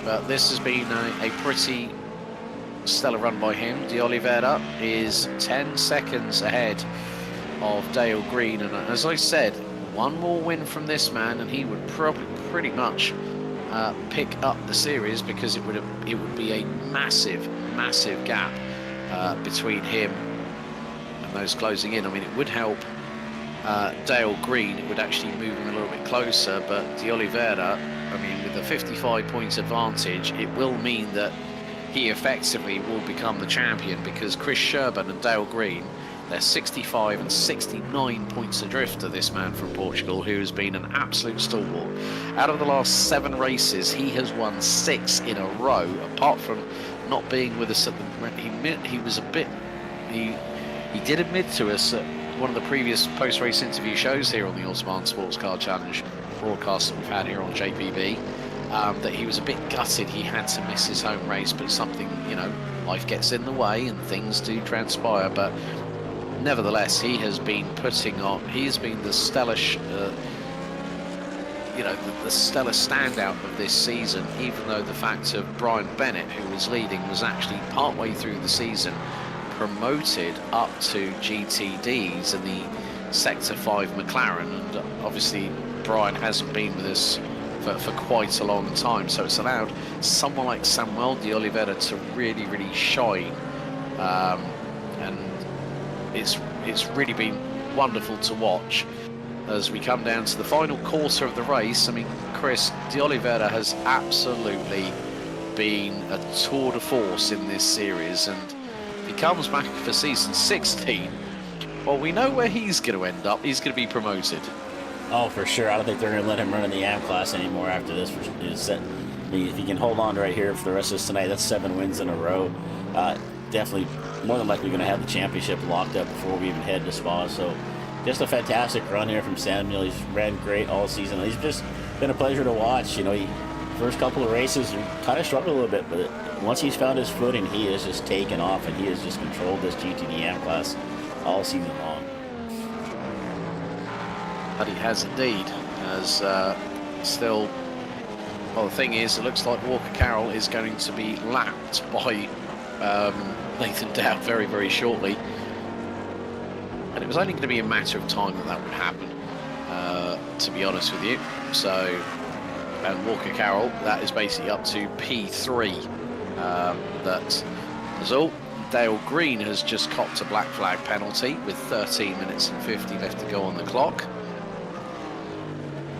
But this has been a pretty stellar run by him. De Oliveira is 10 seconds ahead of Dale Green, and as I said, one more win from this man and he would probably pretty much pick up the series, because it would be a massive gap between him and those closing in. I mean, it would help Dale Green, it would actually move him a little bit closer, but de Oliveira, I mean, with a 55 points advantage, it will mean that he effectively will become the champion, because Chris Sherburn and Dale Green, they're 65 and 69 points adrift to this man from Portugal, who has been an absolute stalwart. Out of the last 7 races, he has won 6 in a row, apart from not being with us at the... He was a bit... He did admit to us at one of the previous post-race interview shows here on the Autobahn Sports Car Challenge broadcast that we've had here on JPB, that he was a bit gutted he had to miss his home race, but something, you know, life gets in the way and things do transpire. But nevertheless, he has been putting on, he's been the stellar, you know, the stellar standout of this season, even though the fact of Brian Bennett, who was leading, was actually partway through the season promoted up to GTDs in the Sector 5 McLaren, and obviously Brian hasn't been with us for quite a long time, so it's allowed someone like Samuel de Oliveira to really shine, and it's really been wonderful to watch as we come down to the final quarter of the race. I mean, Chris, de Oliveira has absolutely been a tour de force in this series, and if he comes back for season 16, well, we know where he's going to end up. He's going to be promoted. Oh, for sure. I don't think they're going to let him run in the AM class anymore after this. If he can hold on right here for the rest of this tonight, that's 7 wins in a row. definitely more than likely going to have the championship locked up before we even head to Spa. So just a fantastic run here from Samuel. He's ran great all season. He's just been a pleasure to watch. You know, first couple of races, he kind of struggled a little bit, but once he's found his footing, he has just taken off, and he has just controlled this GTD class all season long. But he has indeed, as still, well, the thing is, it looks like Walker Carroll is going to be lapped by Nathan Dowd very, very shortly. And it was only going to be a matter of time that would happen, to be honest with you. So, and Walker Carroll, that is basically up to P3. That is all. Dale Green has just copped a black flag penalty with 13 minutes and 50 left to go on the clock.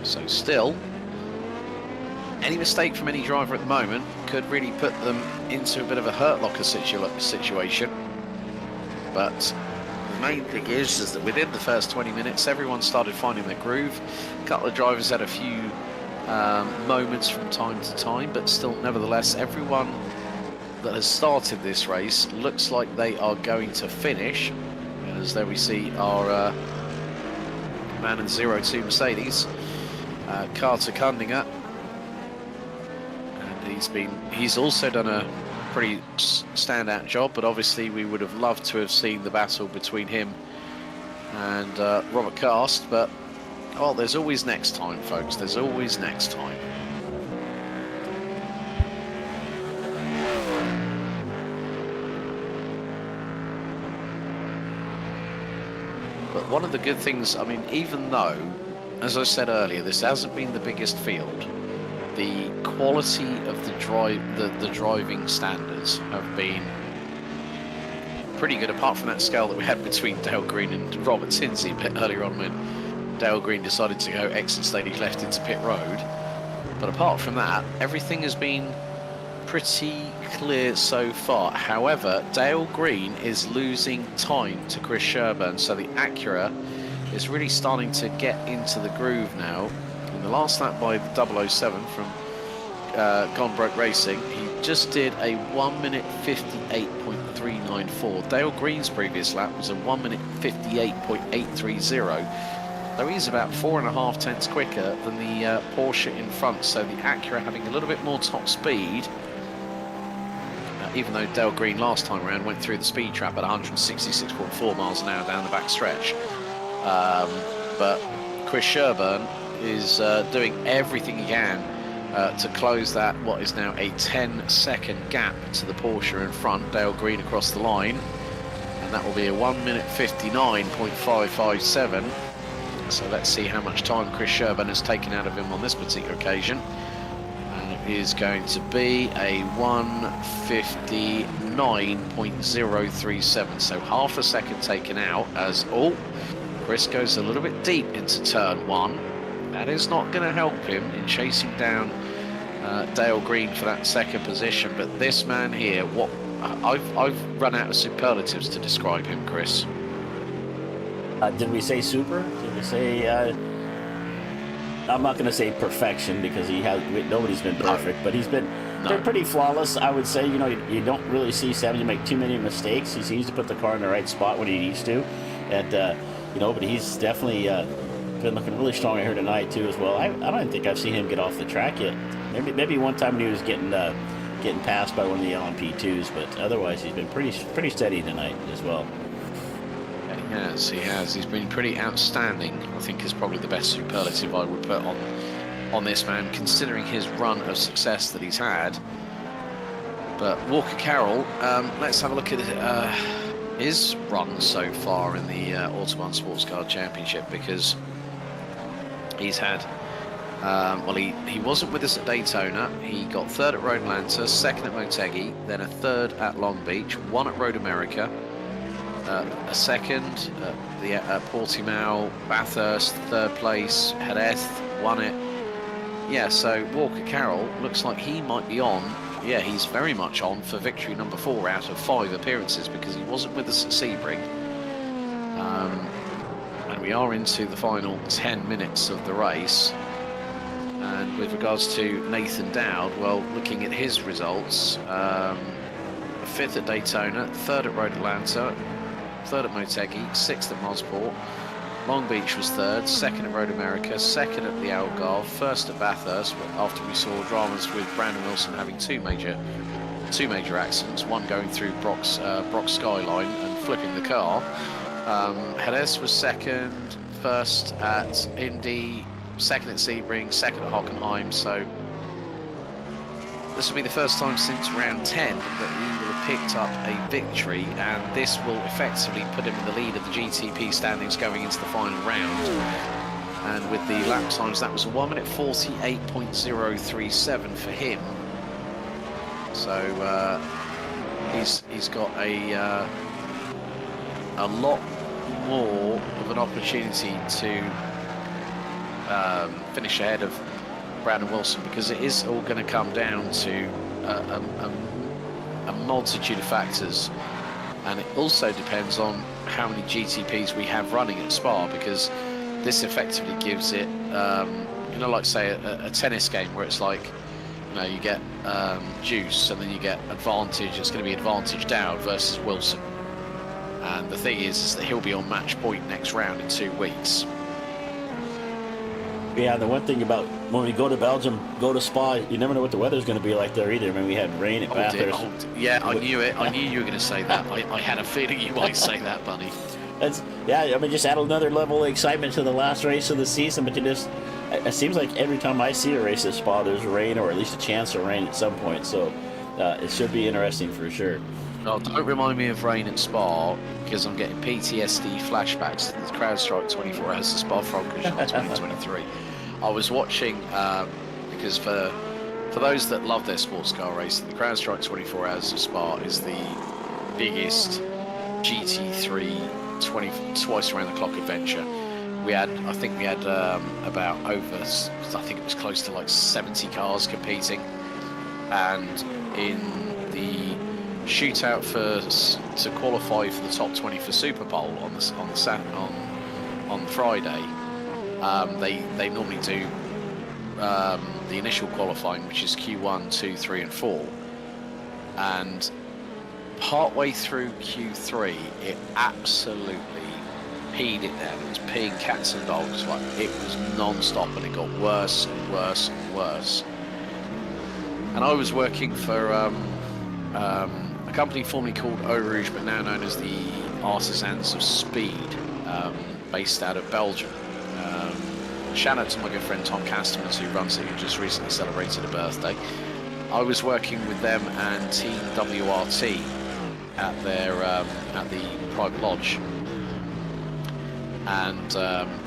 So still, any mistake from any driver at the moment could really put them into a bit of a hurt locker situation. But the main thing is that within the first 20 minutes, everyone started finding their groove. A couple of drivers had a few moments from time to time, but still, nevertheless, everyone that has started this race looks like they are going to finish. As there we see our man in 02 Mercedes, Carter Kundinger, and he's also done a pretty standout job, but obviously we would have loved to have seen the battle between him and Robert Cast, but well, there's always next time, folks. There's always next time. But one of the good things, I mean, even though, as I said earlier, this hasn't been the biggest field, the quality of the driving standards have been pretty good, apart from that scale that we had between Dale Green and Robert Tinsey a bit earlier on when Dale Green decided to go exit stage left into pit road. But apart from that, everything has been pretty clear so far. However, Dale Green is losing time to Chris Sherburn, so the Acura is really starting to get into the groove now. In the last lap by the 007 from Gone Broke Racing, he just did a 1 minute 58.394. Dale Green's previous lap was a 1 minute 58.830. So he's about 4.5 tenths quicker than the Porsche in front. So the Acura having a little bit more top speed, even though Dale Green last time around went through the speed trap at 166.4 miles an hour down the back stretch. But Chris Sherburn is doing everything he can to close that, what is now a 10-second gap to the Porsche in front. Dale Green across the line, and that will be a 1 minute 59.557. So let's see how much time Chris Sherburn has taken out of him on this particular occasion. And it is going to be a 1:59.037. So half a second taken out as Chris goes a little bit deep into turn one. That is not going to help him in chasing down Dale Green for that second position. But this man here, I've run out of superlatives to describe him, Chris. Did we say super? Did we say? I'm not going to say perfection because nobody's been perfect, but he's been pretty flawless, I would say. You know, you don't really see Samuel make too many mistakes. He seems to put the car in the right spot when he needs to, and but he's definitely been looking really strong here tonight too as well. I don't think I've seen him get off the track yet. Maybe one time when he was getting passed by one of the LMP2s, but otherwise he's been pretty steady tonight as well. He has. He's been pretty outstanding, I think is probably the best superlative I would put on this man, considering his run of success that he's had. But Walker Carroll, let's have a look at his run so far in the Autobahn Sportscar Championship, because he's had, he wasn't with us at Daytona. He got third at Road Atlanta, second at Motegi, then a third at Long Beach, one at Road America, a second at Portimao, Bathurst, third place, Jerez, won it. Yeah, so Walker Carroll looks like he might be on. Yeah, he's very much on for victory number 4 out of 5 appearances, because he wasn't with us at Sebring. And we are into the final 10 minutes of the race. And with regards to Nathan Dowd, well, looking at his results, 5th at Daytona, 3rd at Road Atlanta, 3rd at Motegi, 6th at Mosport. Long Beach was 3rd, 2nd at Road America, 2nd at the Algarve, 1st at Bathurst, after we saw dramas with Brandon Wilson having two major accidents, one going through Brock's skyline and flipping the car. Jerez was 2nd, 1st at Indy, 2nd at Sebring, 2nd at Hockenheim. So this will be the first time since round 10 that he will have picked up a victory, and this will effectively put him in the lead of the GTP standings going into the final round. And with the lap times, that was 1 minute 48.037 for him. So he's got a lot more of an opportunity to finish ahead of Brandon Wilson, because it is all going to come down to a multitude of factors, and it also depends on how many GTPs we have running at Spa, because this effectively gives it, like say a tennis game where it's like, you get Juice and then you get Advantage. It's going to be Advantage Dowd versus Wilson, and the thing is that he'll be on match point next round in 2 weeks. Yeah, the one thing about when we go to Belgium, go to Spa, you never know what the weather's going to be like there either. I mean, we had rain at Bathurst. Yeah, I knew it. I knew you were going to say that. I had a feeling you might say that, buddy. Just add another level of excitement to the last race of the season. But it seems like every time I see a race at Spa, there's rain, or at least a chance of rain at some point. So it should be interesting for sure. No, don't remind me of rain at Spa, because I'm getting PTSD flashbacks to the CrowdStrike 24 Hours of Spa-Francorchamps 2023. I was watching, because for those that love their sports car racing, the CrowdStrike 24 Hours of Spa is the biggest GT3 twice around the clock adventure. I think we had about over, I think it was close to like 70 cars competing, and in the shootout to qualify for the top 20 for Super Bowl on Friday, they normally do the initial qualifying, which is Q1, 2, 3 and 4, and partway through Q3 it absolutely peed it down. It was peeing cats and dogs, like it was non-stop, and it got worse and worse and worse. And I was working for a company formerly called Eau Rouge, but now known as the Artisans of Speed, based out of Belgium. Shout out to my good friend Tom Castamans, who runs it, who just recently celebrated a birthday. I was working with them and Team WRT at the private lodge, and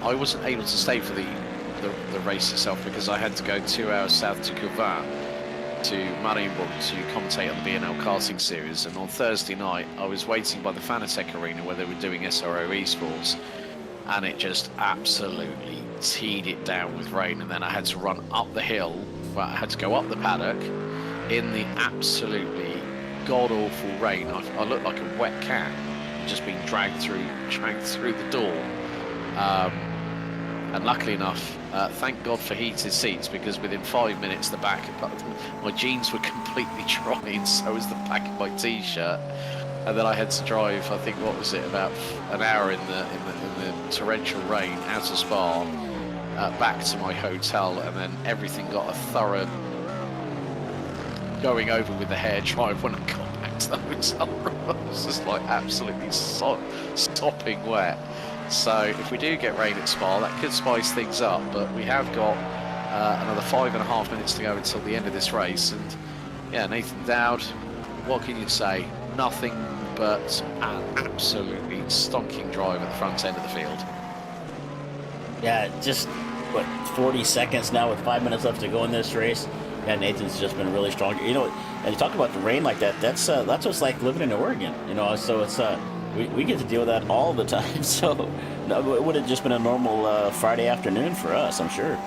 I wasn't able to stay for the race itself, because I had to go 2 hours south to Couvin to Marienburg to commentate on the BNL karting series. And on Thursday night I was waiting by the Fanatec Arena where they were doing SRO esports, and it just absolutely teed it down with rain. And then I had to run up the hill, I had to go up the paddock in the absolutely god-awful rain. I looked like a wet cat just being dragged through the door. And luckily enough, thank God for heated seats, because within 5 minutes the back of my jeans were completely dry, and so was the back of my t-shirt. And then I had to drive, I think, what was it, about an hour in the torrential rain out of Spa, back to my hotel, and then everything got a thorough going over with the hairdryer when I got back to the hotel room. I was just like absolutely sopping wet. So if we do get rain at Spa, that could spice things up, but we have got another 5.5 minutes to go until the end of this race. And yeah, Nathan Dowd, what can you say? Nothing but an absolutely stonking drive at the front end of the field. Yeah, just 40 seconds now with 5 minutes left to go in this race. Yeah, Nathan's just been really strong. And you talk about the rain like that. That's what it's like living in Oregon. So it's we get to deal with that all the time. So it would have just been a normal Friday afternoon for us, I'm sure.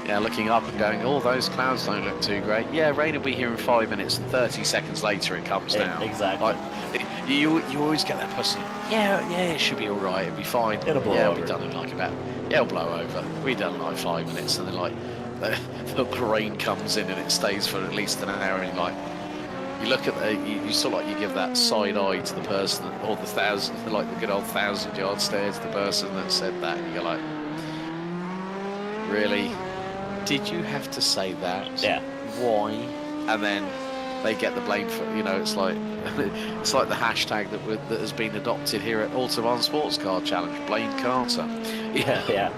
Yeah, looking up and going, oh, those clouds don't look too great. Yeah, rain will be here in 5 minutes, and 30 seconds later it comes down. Exactly. Like, you always get that person, yeah, it should be all right, it'll be fine. It'll blow over. It'll be done in like about, it'll blow over. We done like 5 minutes, and then like the rain comes in and it stays for at least an hour, and you're like, You look at you sort of like you give that side eye to the person, or the like the good old 1,000-yard stare to the person that said that, and you're like, really? Did you have to say that? Yeah. Why? And then they get the blame for, it's like it's like the hashtag that has been adopted here at Autobahn Sportscar Challenge, blame Carter. Yeah.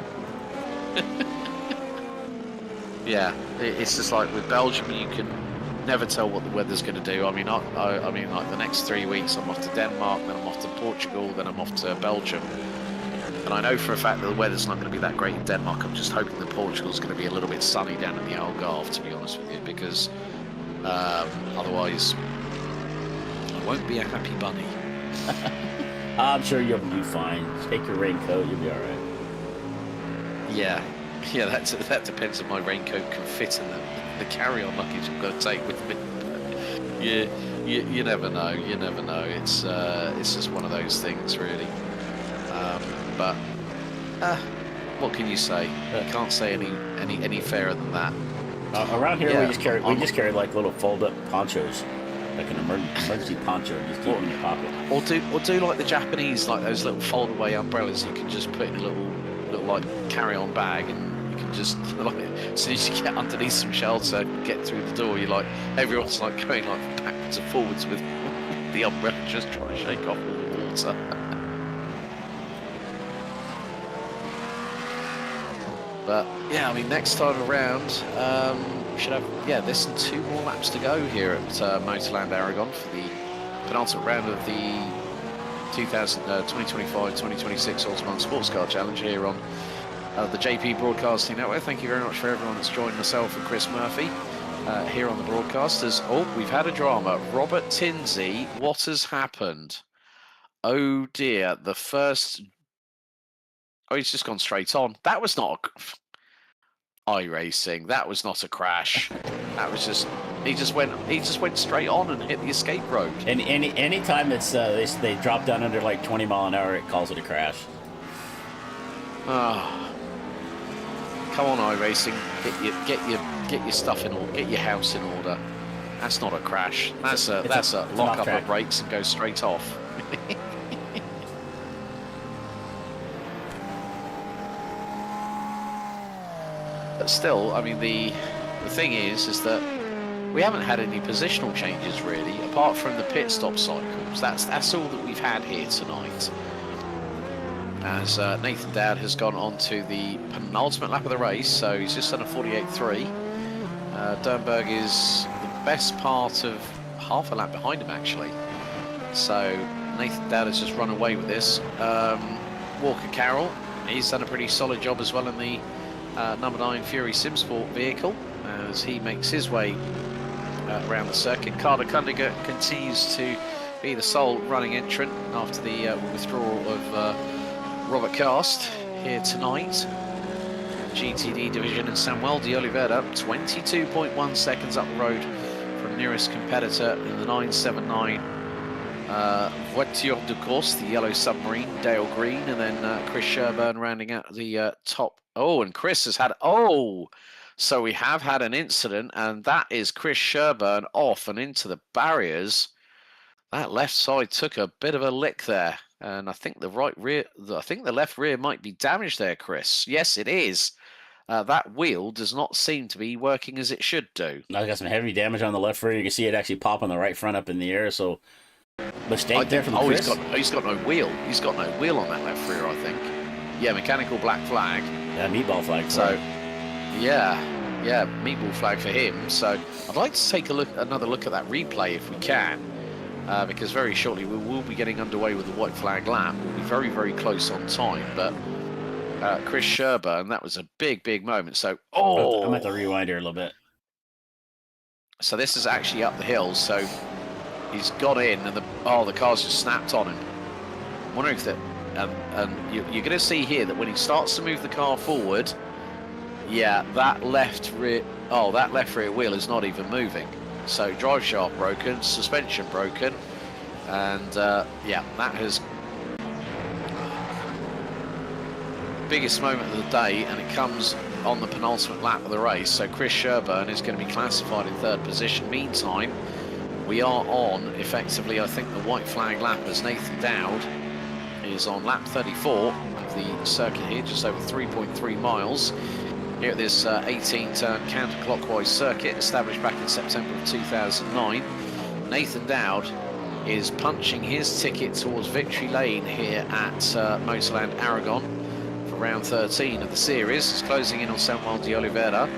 Yeah, it's just like with Belgium, you can never tell what the weather's going to do. I mean, like the next 3 weeks, I'm off to Denmark, then I'm off to Portugal, then I'm off to Belgium. And I know for a fact that the weather's not going to be that great in Denmark. I'm just hoping that Portugal's going to be a little bit sunny down in the Algarve, to be honest with you, because otherwise I won't be a happy bunny. I'm sure you'll be fine. Take your raincoat, you'll be all right. Yeah, that depends if my raincoat can fit in the carry-on luggage I've got to take with me. You never know. You never know. It's just one of those things, really. But what can you say? You can't say any fairer than that. Around here, Yeah, we just carry like little fold-up ponchos, like an emergency poncho, just keep in your pocket. Or do like the Japanese, like those little fold-away umbrellas. You can just put in a little like carry-on bag, and you can just like as soon as you get underneath some shelter, get through the door. You're like everyone's like going like backwards and forwards with the umbrella, just trying to shake off all the water. But yeah, I mean, next time around, we should have less than 2 more laps to go here at Motorland Aragon for the penultimate round of the 2025-2026 Autobahn Sportscar Challenge here on the JP Broadcasting Network. Thank you very much for everyone that's joined myself and Chris Murphy here on the broadcasters. Oh, we've had a drama. Robert Tinsey, what has happened? Oh dear, the first. Oh, he's just gone straight on. That was not iRacing. That was not a crash. That was just he just went straight on and hit the escape road. And any time it's they drop down under like 20 mile an hour, it calls it a crash. Oh. Come on, iRacing. Get your stuff in order. Get your house in order. That's not a crash. That's a lock up the brakes and go straight off. But still, I mean, the thing is that we haven't had any positional changes really, apart from the pit stop cycles. That's all that we've had here tonight. As Nathan Dowd has gone on to the penultimate lap of the race, so he's just done a 48.3. Dernberg is the best part of half a lap behind him, actually. So Nathan Dowd has just run away with this. Walker Carroll, he's done a pretty solid job as well in the number 9 Fury Simsport vehicle as he makes his way around the circuit. Carter Kundiger continues to be the sole running entrant after the withdrawal of Robert Cast here tonight. GTD division, and Samuel de Oliveira 22.1 seconds up the road from nearest competitor in the 979 Voiture de course, the yellow submarine, Dale Green, and then Chris Sherburn rounding out the top. Oh, and Chris has had, so we have had an incident, and that is Chris Sherburn off and into the barriers. That left side took a bit of a lick there, and I think the left rear might be damaged there, Chris. Yes, it is. That wheel does not seem to be working as it should do. I got some heavy damage on the left rear. You can see it actually pop on the right front up in the air, so mistake there from Chris. He's got no wheel. He's got no wheel on that left rear, I think. Yeah, mechanical black flag. Yeah, meatball flag. So, yeah, meatball flag for him. So I'd like to take another look at that replay if we can, because very shortly we will be getting underway with the white flag lap. We'll be very, very close on time, but Chris Sherburn, that was a big moment. So, I'm at the rewind here a little bit. So this is actually up the hill. So he's got in, and the car's just snapped on him. I'm wondering if that. And you're going to see here that when he starts to move the car forward, that left rear wheel is not even moving. So drive shaft broken, suspension broken, and that has biggest moment of the day, and it comes on the penultimate lap of the race. So Chris Sherburn is going to be classified in 3rd position. Meantime, we are on, effectively, I think, the white flag lap as Nathan Dowd is on lap 34 of the circuit here, just over 3.3 miles. Here at this 18-turn counterclockwise circuit established back in September of 2009. Nathan Dowd is punching his ticket towards victory lane here at Motorland Aragon for round 13 of the series. He's closing in on Samuel de Oliveira,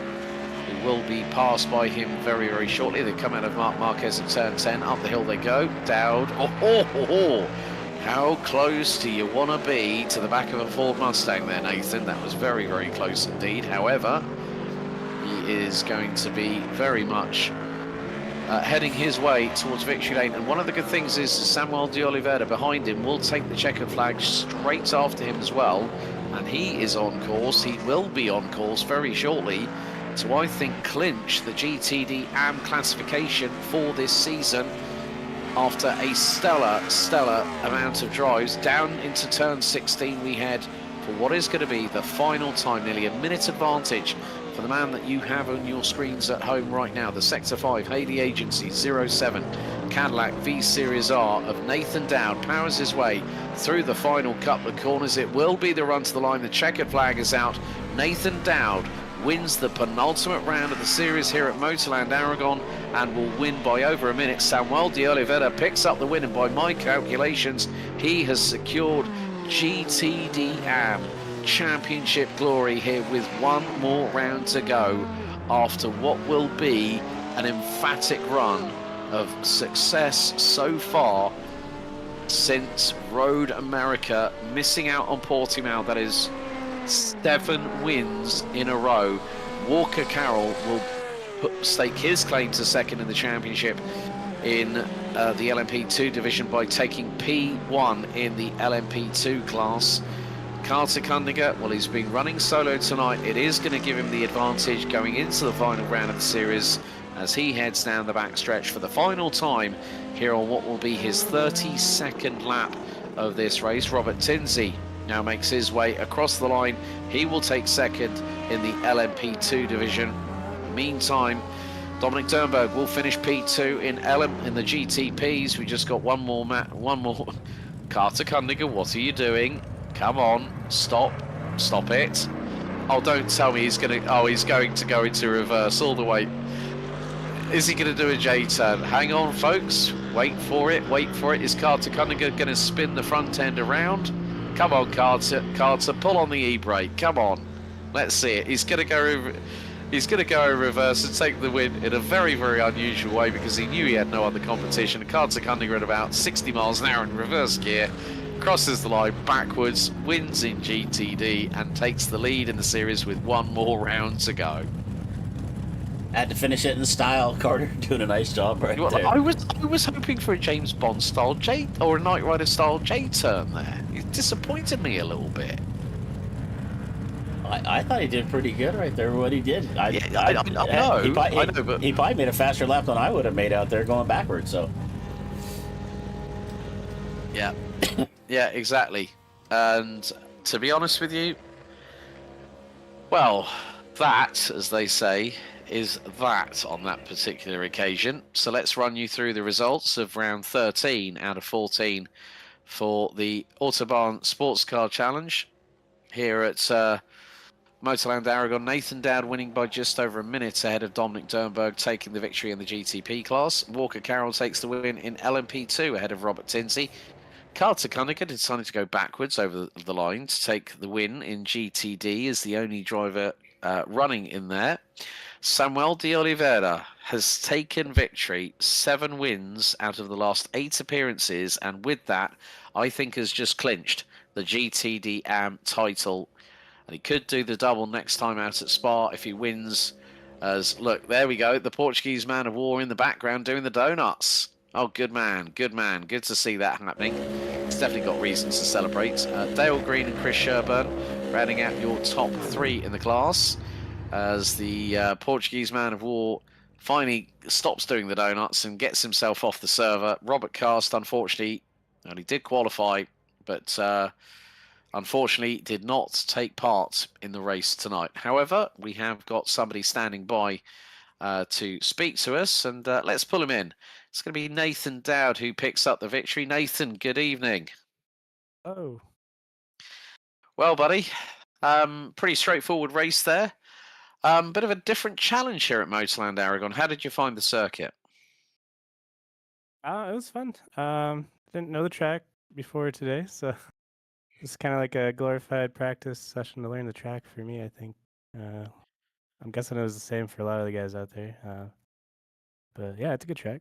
who will be passed by him very, very shortly. They come out of Marc Marquez at turn 10. Up the hill they go. Dowd. How close do you want to be to the back of a Ford Mustang there, Nathan? That was very, very close indeed. However, he is going to be very much heading his way towards victory lane. And one of the good things is Samuel de Oliveira behind him will take the checkered flag straight after him as well. And he is on course. He will be on course very shortly to, I think, clinch the GTD AM classification for this season after a stellar amount of drives. Down into turn 16 we head for what is going to be the final time, nearly a minute advantage for the man that you have on your screens at home right now, the Sector 5 Haley Agency 07 Cadillac V Series R of Nathan Dowd powers his way through the final couple of corners. It will be the run to the line. The checkered flag is out. Nathan Dowd wins the penultimate round of the series here at Motorland Aragon and will win by over a minute. Samuel de Oliveira picks up the win, and by my calculations, he has secured GTD AM Championship glory here with one more round to go after what will be an emphatic run of success so far since Road America, missing out on Portimao. That is 7 wins in a row. Walker Carroll will stake his claim to second in the championship in the LMP2 division by taking P1 in the LMP2 class. Carter Kundiger, well, he's been running solo tonight. It is going to give him the advantage going into the final round of the series as he heads down the backstretch for the final time here on what will be his 32nd lap of this race. Robert Tinsey now makes his way across the line. He will take second in the LMP2 division. Meantime, Dominic Dernberg will finish P2 in the GTPs. We just got one more. Carter Kundiger, what are you doing? Come on, stop it. Oh, don't tell me he's going to go into reverse all the way. Is he going to do a J-turn? Hang on, folks. Wait for it. Is Carter Kundiger going to spin the front end around? Come on, Carter, pull on the e-brake. Come on, let's see it. He's going to go in reverse and take the win in a very, very unusual way because he knew he had no other competition. Carter Kundiger at about 60 miles an hour in reverse gear crosses the line backwards, wins in GTD, and takes the lead in the series with one more round to go. Had to finish it in style. Carter doing a nice job right there. I was hoping for a James Bond style J or a Knight Rider style J-turn there. It disappointed me a little bit. I thought he did pretty good right there. What he did, I know. He probably made a faster lap than I would have made out there going backwards. So. Yeah. Yeah, exactly. And to be honest with you, well, that, as they say, is that on that particular occasion. So let's run you through the results of round 13 out of 14 for the Autobahn Sportscar Challenge here at Motorland Aragon. Nathan Dowd winning by just over a minute ahead of Dominic Dernberg, taking the victory in the GTP class. Walker Carroll takes the win in LMP2 ahead of Robert Tinsey. Carter Kundiger decided to go backwards over the line to take the win in GTD as the only driver running in there. Samuel de Oliveira has taken victory, 7 wins out of the last 8 appearances, and with that, I think has just clinched the GTD AM title. And he could do the double next time out at Spa if he wins. As look, there we go, the Portuguese man of war in the background doing the donuts. Oh, good man, good man. Good to see that happening. It's definitely got reasons to celebrate. Dale Green and Chris Sherburn rounding out your top 3 in the class as the Portuguese man of war finally stops doing the donuts and gets himself off the server. Robert Cast, unfortunately, only did qualify, but unfortunately did not take part in the race tonight. However, we have got somebody standing by to speak to us, and let's pull him in It's going to be Nathan Dowd who picks up the victory. Nathan, good evening. Oh, Well, buddy, pretty straightforward race there. Bit of a different challenge here at Motorland Aragon. How did you find the circuit? it was fun. Didn't know the track before today, so it's kind of like a glorified practice session to learn the track for me, I think. I'm guessing it was the same for a lot of the guys out there. But yeah, it's a good track.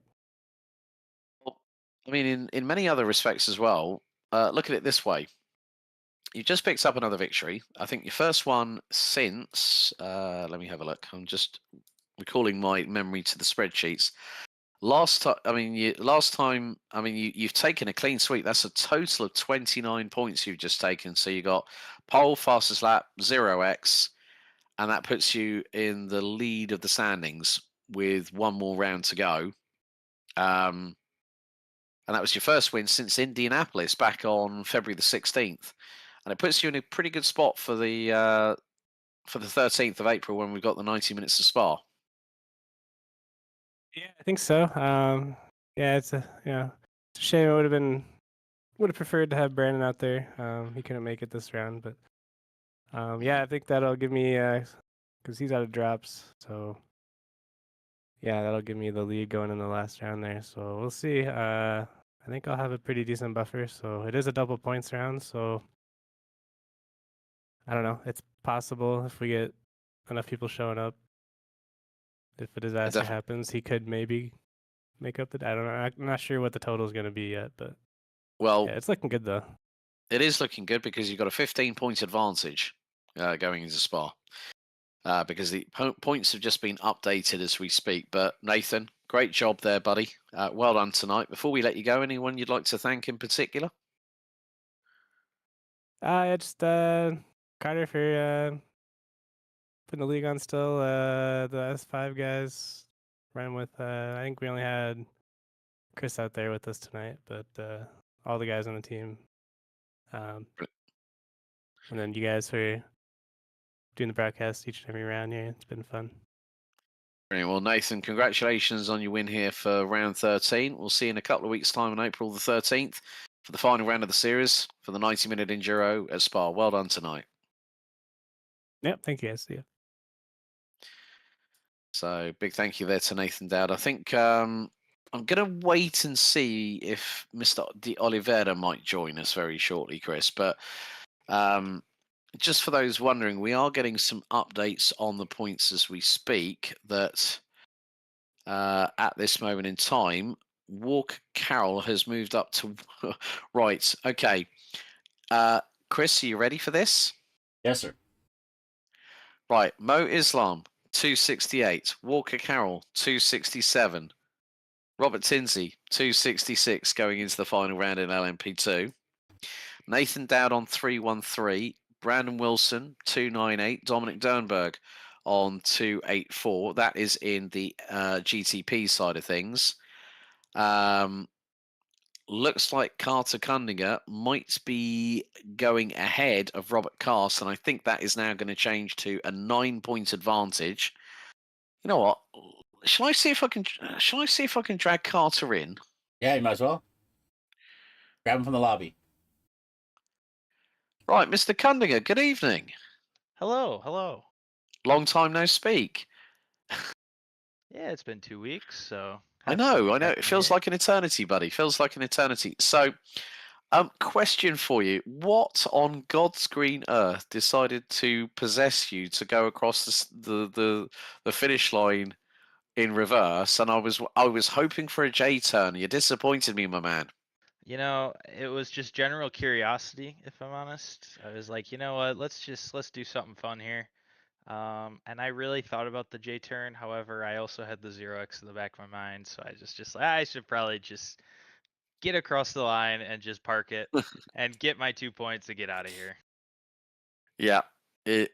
Well, I mean, in many other respects as well, look at it this way. You just picked up another victory. I think your first one since, let me have a look. I'm just recalling my memory to the spreadsheets. Last time, you've taken a clean sweep. That's a total of 29 points you've just taken. So you got pole, fastest lap, 0x, and that puts you in the lead of the standings with one more round to go. And that was your first win since Indianapolis back on February the 16th. And it puts you in a pretty good spot for the 13th of April when we've got the 90 minutes of Spa. Yeah, I think so. Yeah, it's a shame. It would have preferred to have Brandon out there. He couldn't make it this round, but yeah, I think that'll give me because he's out of drops, so yeah, that'll give me the lead going in the last round there. So we'll see. I think I'll have a pretty decent buffer. So it is a double points round. So I don't know. It's possible if we get enough people showing up. If a disaster happens, he could maybe make up the. I don't know. I'm not sure what the total is going to be yet, but Well, yeah, it's looking good though. it is looking good because you've got a 15-point advantage going into Spa. Because the points have just been updated as we speak. But Nathan, great job there, buddy. Well done tonight. Before we let you go, anyone you'd like to thank in particular? Just Carter for putting the league on still. The S5 guys ran with. I think we only had Chris out there with us tonight, but all the guys on the team. And then you guys for doing the broadcast each and every round here. It's been fun. Brilliant. Well, Nathan, congratulations on your win here for round 13. We'll see you in a couple of weeks' time on April the 13th for the final round of the series for the 90-minute enduro at Spa. Well done tonight. Yep, thank you guys. See ya. So big thank you there to Nathan Dowd. I think I'm going to wait and see if Mr. De Oliveira might join us very shortly, Chris. But just for those wondering, we are getting some updates on the points as we speak that at this moment in time, Walker Carroll has moved up to right. Okay. Chris, are you ready for this? Yes, sir. Right. Mo Islam, 268. Walker Carroll, 267. Robert Tinsey, 266 going into the final round in LMP2. Nathan Dowd on 313. Brandon Wilson, 298. Dominic Dernberg on 284. That is in the GTP side of things. Looks like Carter Kundinger might be going ahead of Robert Cast, and I think that is now going to change to a 9-point advantage. You know what? Shall I see if I can drag Carter in? Yeah, you might as well. Grab him from the lobby. Right, Mr. Kundinger, good evening. Hello, hello. Long time no speak. Yeah, it's been 2 weeks, so I know. It feels like an eternity, buddy. Feels like an eternity. So, question for you: what on God's green earth decided to possess you to go across the finish line in reverse? And I was hoping for a J turn. You disappointed me, my man. You know, it was just general curiosity, if I'm honest. I was like, you know what, let's do something fun here. And I really thought about the J turn. However, I also had the 0x in the back of my mind, so I just I should probably just get across the line and just park it and get my 2 points to get out of here. Yeah,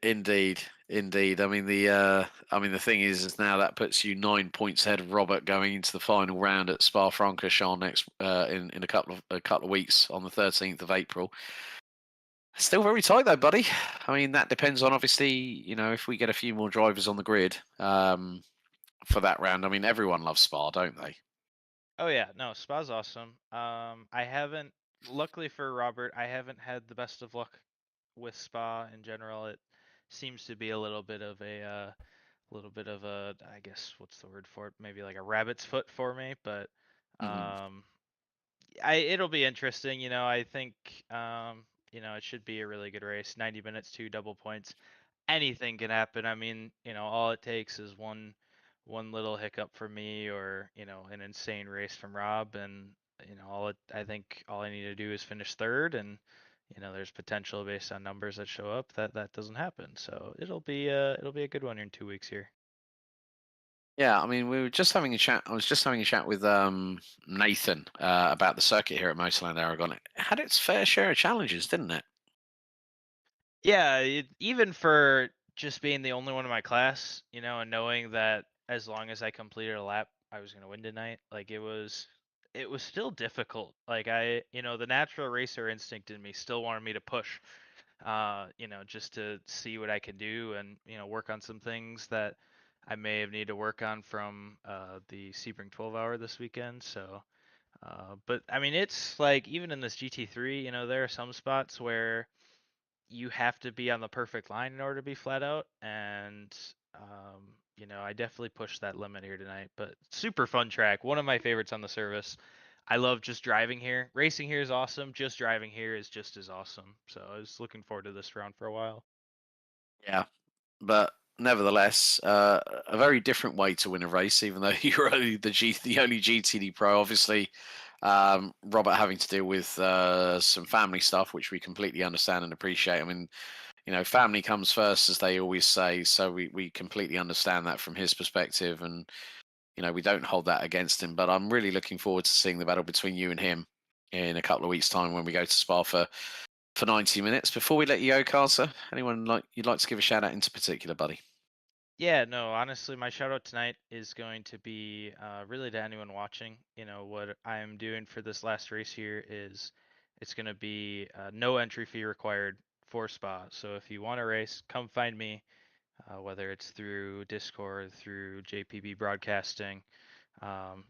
indeed. I mean the thing is now that puts you 9 points ahead of Robert going into the final round at Spa-Francorchamps next in a couple of weeks on the 13th of April. Still very tight though, buddy. I mean that depends on obviously if we get a few more drivers on the grid for that round. I mean everyone loves Spa, don't they? Oh yeah, no, Spa's awesome. I haven't, luckily for Robert, I haven't had the best of luck with Spa in general. It seems to be a little bit of a, I guess, what's the word for it? Maybe like a rabbit's foot for me, but Mhm. um, it'll be interesting. I think it should be a really good race. 90 minutes, two double points. Anything can happen. I mean, all it takes is one little hiccup for me, or an insane race from Rob, and I think all I need to do is finish third, and there's potential based on numbers that show up that doesn't happen. So it'll be a good one in 2 weeks here. Yeah, I mean, we were just having a chat. I was just having a chat with Nathan about the circuit here at Motorland Aragon. It had its fair share of challenges, didn't it? Yeah, even for just being the only one in my class, and knowing that as long as I completed a lap, I was gonna win tonight. Like it was still difficult. Like the natural racer instinct in me still wanted me to push, just to see what I could do, and work on some things that I may have needed to work on from the Sebring 12 hour this weekend. So, but I mean, it's like even in this GT3, there are some spots where you have to be on the perfect line in order to be flat out, and I definitely pushed that limit here tonight. But super fun track, one of my favorites on the service. I love just driving here. Racing here is awesome. Just driving here is just as awesome. So I was looking forward to this round for a while. Yeah, but nevertheless, a very different way to win a race. Even though you're only the only GTD pro, obviously, Robert having to deal with some family stuff, which we completely understand and appreciate. I mean, family comes first, as they always say. So we completely understand that from his perspective, and we don't hold that against him. But I'm really looking forward to seeing the battle between you and him in a couple of weeks' time when we go to Spa for 90 minutes. Before we let you go, Carter, anyone you'd like to give a shout out into particular, buddy? Yeah, no, honestly, my shout out tonight is going to be really to anyone watching. What I'm doing for this last race here is it's going to be no entry fee required for Spa. So if you want to race, come find me, whether it's through Discord, through JPB Broadcasting. Um,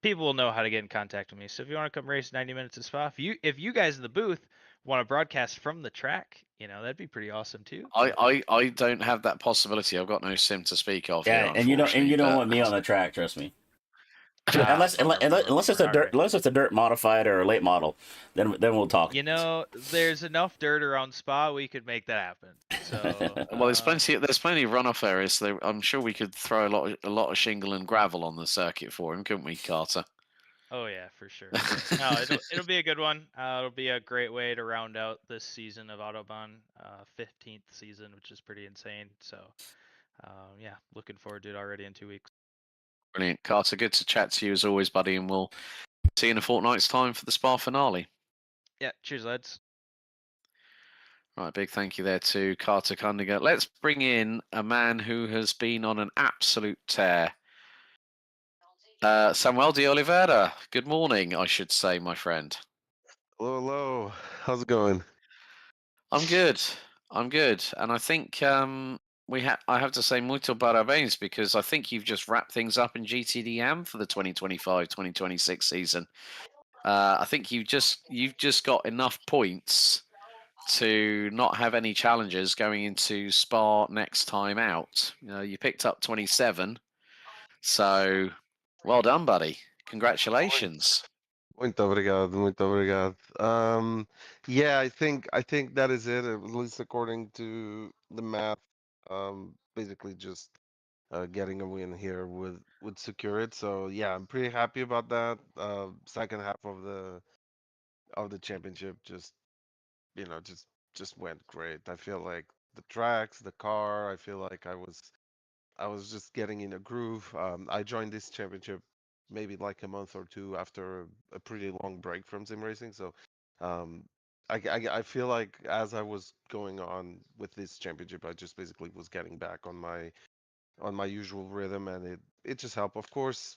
People will know how to get in contact with me. So if you want to come race 90 minutes at Spa, if you guys in the booth want to broadcast from the track, that'd be pretty awesome too. I don't have that possibility. I've got no sim to speak of here, Yeah, and you unfortunately. don't But want me on the track. Trust me. Ah, bummer, bummer, Unless it's bummer. a All dirt right. modified or a late model, then we'll talk. There's enough dirt around Spa, we could make that happen. So, well, there's plenty of runoff areas. So I'm sure we could throw a lot of shingle and gravel on the circuit for him, couldn't we, Carter? oh yeah, for sure. No, it'll be a good one. It'll be a great way to round out this season of Autobahn, 15th season, which is pretty insane. So, yeah, looking forward to it already in 2 weeks. Brilliant, Carter. Good to chat to you as always, buddy. And we'll see you in a fortnight's time for the Spa finale. Yeah, cheers, lads. Right, big thank you there to Carter Kundiger. Let's bring in a man who has been on an absolute tear. Samuel de Oliveira. Good morning, I should say, my friend. Hello, hello. How's it going? I'm good. I'm good, and I think I have to say muito parabéns because I think you've just wrapped things up in GTD-AM for the 2025-2026 season. I think you've just got enough points to not have any challenges going into Spa next time out. You picked up 27, so well done, buddy. Congratulations. Muito obrigado, muito obrigado. Yeah, I think that is it, at least according to the math. Basically just getting a win here would secure it. So yeah, I'm pretty happy about that. Second half of the championship just went great. I feel like the tracks, the car, I feel like I was just getting in a groove. I joined this championship maybe like a month or two after a pretty long break from sim racing. So um, I feel like as I was going on with this championship, I just basically was getting back on my usual rhythm, and it just helped. Of course,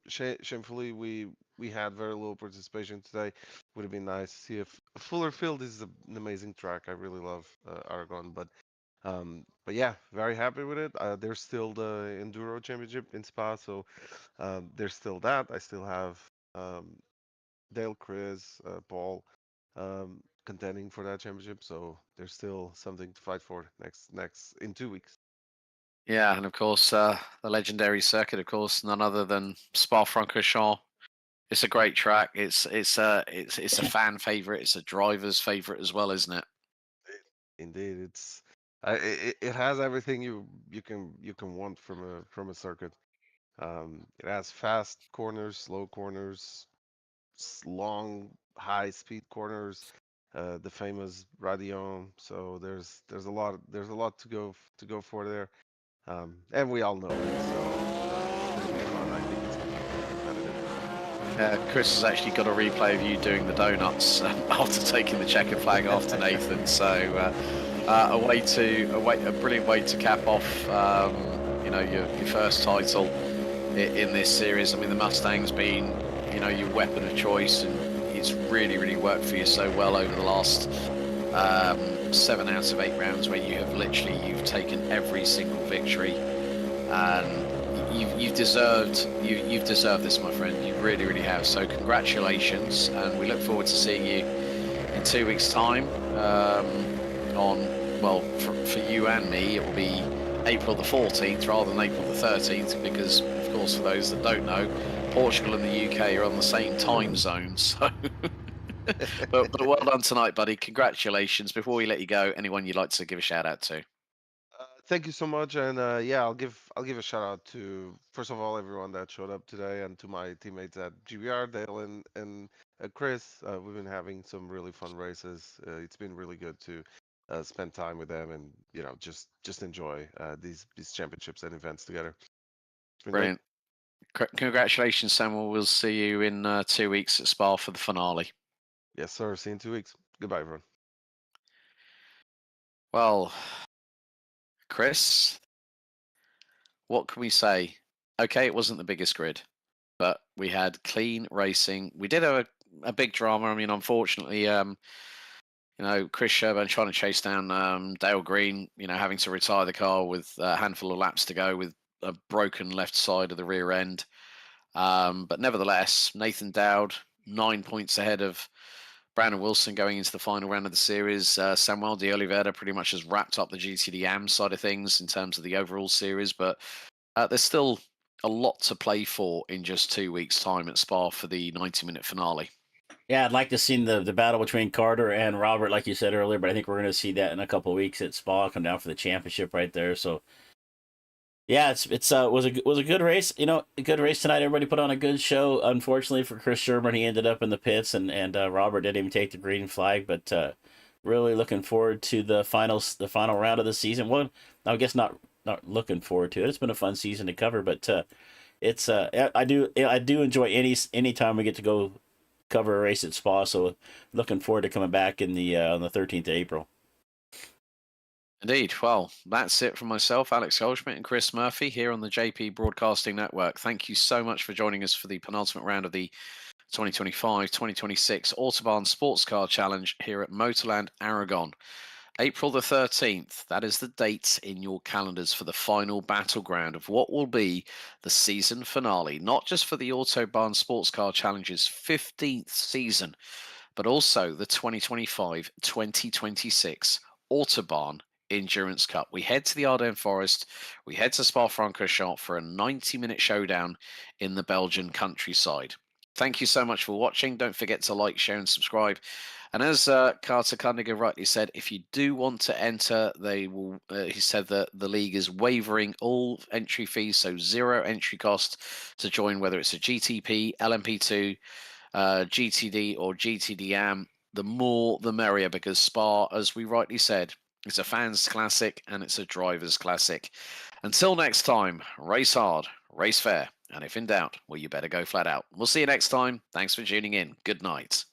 shamefully we had very little participation today. Would have been nice to see if a fuller field is an amazing track. I really love Aragon, but But yeah, very happy with it. There's still the Enduro Championship in Spa, so there's still that. I still have um, Dale, Chris, Paul contending for that championship, so there's still something to fight for next in 2 weeks. Yeah, and of course, the legendary circuit, of course, none other than Spa-Francorchamps. It's a great track. It's a fan favorite. It's a driver's favorite as well, isn't it? Indeed, it has everything you can want from a circuit. It has fast corners, slow corners, long high speed corners, the famous Radion. So there's a lot to go for there, and we all know it. So it's gonna be fun. I think it's gonna be very competitive. Chris has actually got a replay of you doing the donuts after taking the checkered flag after Nathan. So a brilliant way to cap off, your first title in this series. I mean, the Mustang's been, your weapon of choice, and it's really, really worked for you so well over the last 7 out of 8 rounds, where you've taken every single victory, and you've deserved this, my friend. You really, really have. So congratulations, and we look forward to seeing you in 2 weeks' time. For you and me, it will be April the 14th rather than April the 13th, because, of course, for those that don't know, Portugal and the UK are on the same time zone. So, but well done tonight, buddy. Congratulations. Before we let you go, anyone you'd like to give a shout out to? Thank you so much, and yeah, I'll give a shout out to, first of all, everyone that showed up today, and to my teammates at GBR, Dale and Chris. We've been having some really fun races. It's been really good to spend time with them, and just enjoy these championships and events together. It's been great. Brilliant. Congratulations, Samuel. We'll see you in 2 weeks at Spa for the finale. Yes, sir. See you in 2 weeks. Goodbye, everyone. Well, Chris, what can we say? Okay, it wasn't the biggest grid, but we had clean racing. We did have a big drama. I mean, unfortunately, Chris Sherburn trying to chase down Dale Green, having to retire the car with a handful of laps to go with a broken left side of the rear end. But nevertheless, Nathan Dowd, 9 points ahead of Brandon Wilson going into the final round of the series. Samuel de Oliveira pretty much has wrapped up the GTD AM side of things in terms of the overall series, but there's still a lot to play for in just 2 weeks' time at Spa for the 90-minute finale. Yeah, I'd like to see the battle between Carter and Robert, like you said earlier, but I think we're going to see that in a couple of weeks at Spa, come down for the championship right there. So, yeah, it was a good race. A good race tonight. Everybody put on a good show. Unfortunately for Chris Sherburn, he ended up in the pits, and Robert didn't even take the green flag. But really looking forward to the final round of the season. Well, I guess not looking forward to it. It's been a fun season to cover, but it's I do enjoy any time we get to go cover a race at Spa. So looking forward to coming back in the on the 13th of April. Indeed. Well, that's it from myself, Alex Goldschmidt, and Chris Murphy here on the JP Broadcasting Network. Thank you so much for joining us for the penultimate round of the 2025-2026 Autobahn Sportscar Challenge here at Motorland Aragon. April the 13th, that is the date in your calendars for the final battleground of what will be the season finale, not just for the Autobahn Sportscar Challenge's 15th season, but also the 2025-2026 Autobahn Endurance Cup. We head to the Ardennes Forest, we head to Spa-Francorchamps for a 90-minute showdown in the Belgian countryside. Thank you so much for watching. Don't forget to like, share, and subscribe. And as Carter Kundiger rightly said, if you do want to enter, they will. He said that the league is waiving all entry fees, so zero entry cost to join, whether it's a GTP, LMP2, GTD, or GTDM. The more, the merrier, because Spa, as we rightly said, it's a fans' classic and it's a driver's classic. Until next time, race hard, race fair, and if in doubt, well, you better go flat out. We'll see you next time. Thanks for tuning in. Good night.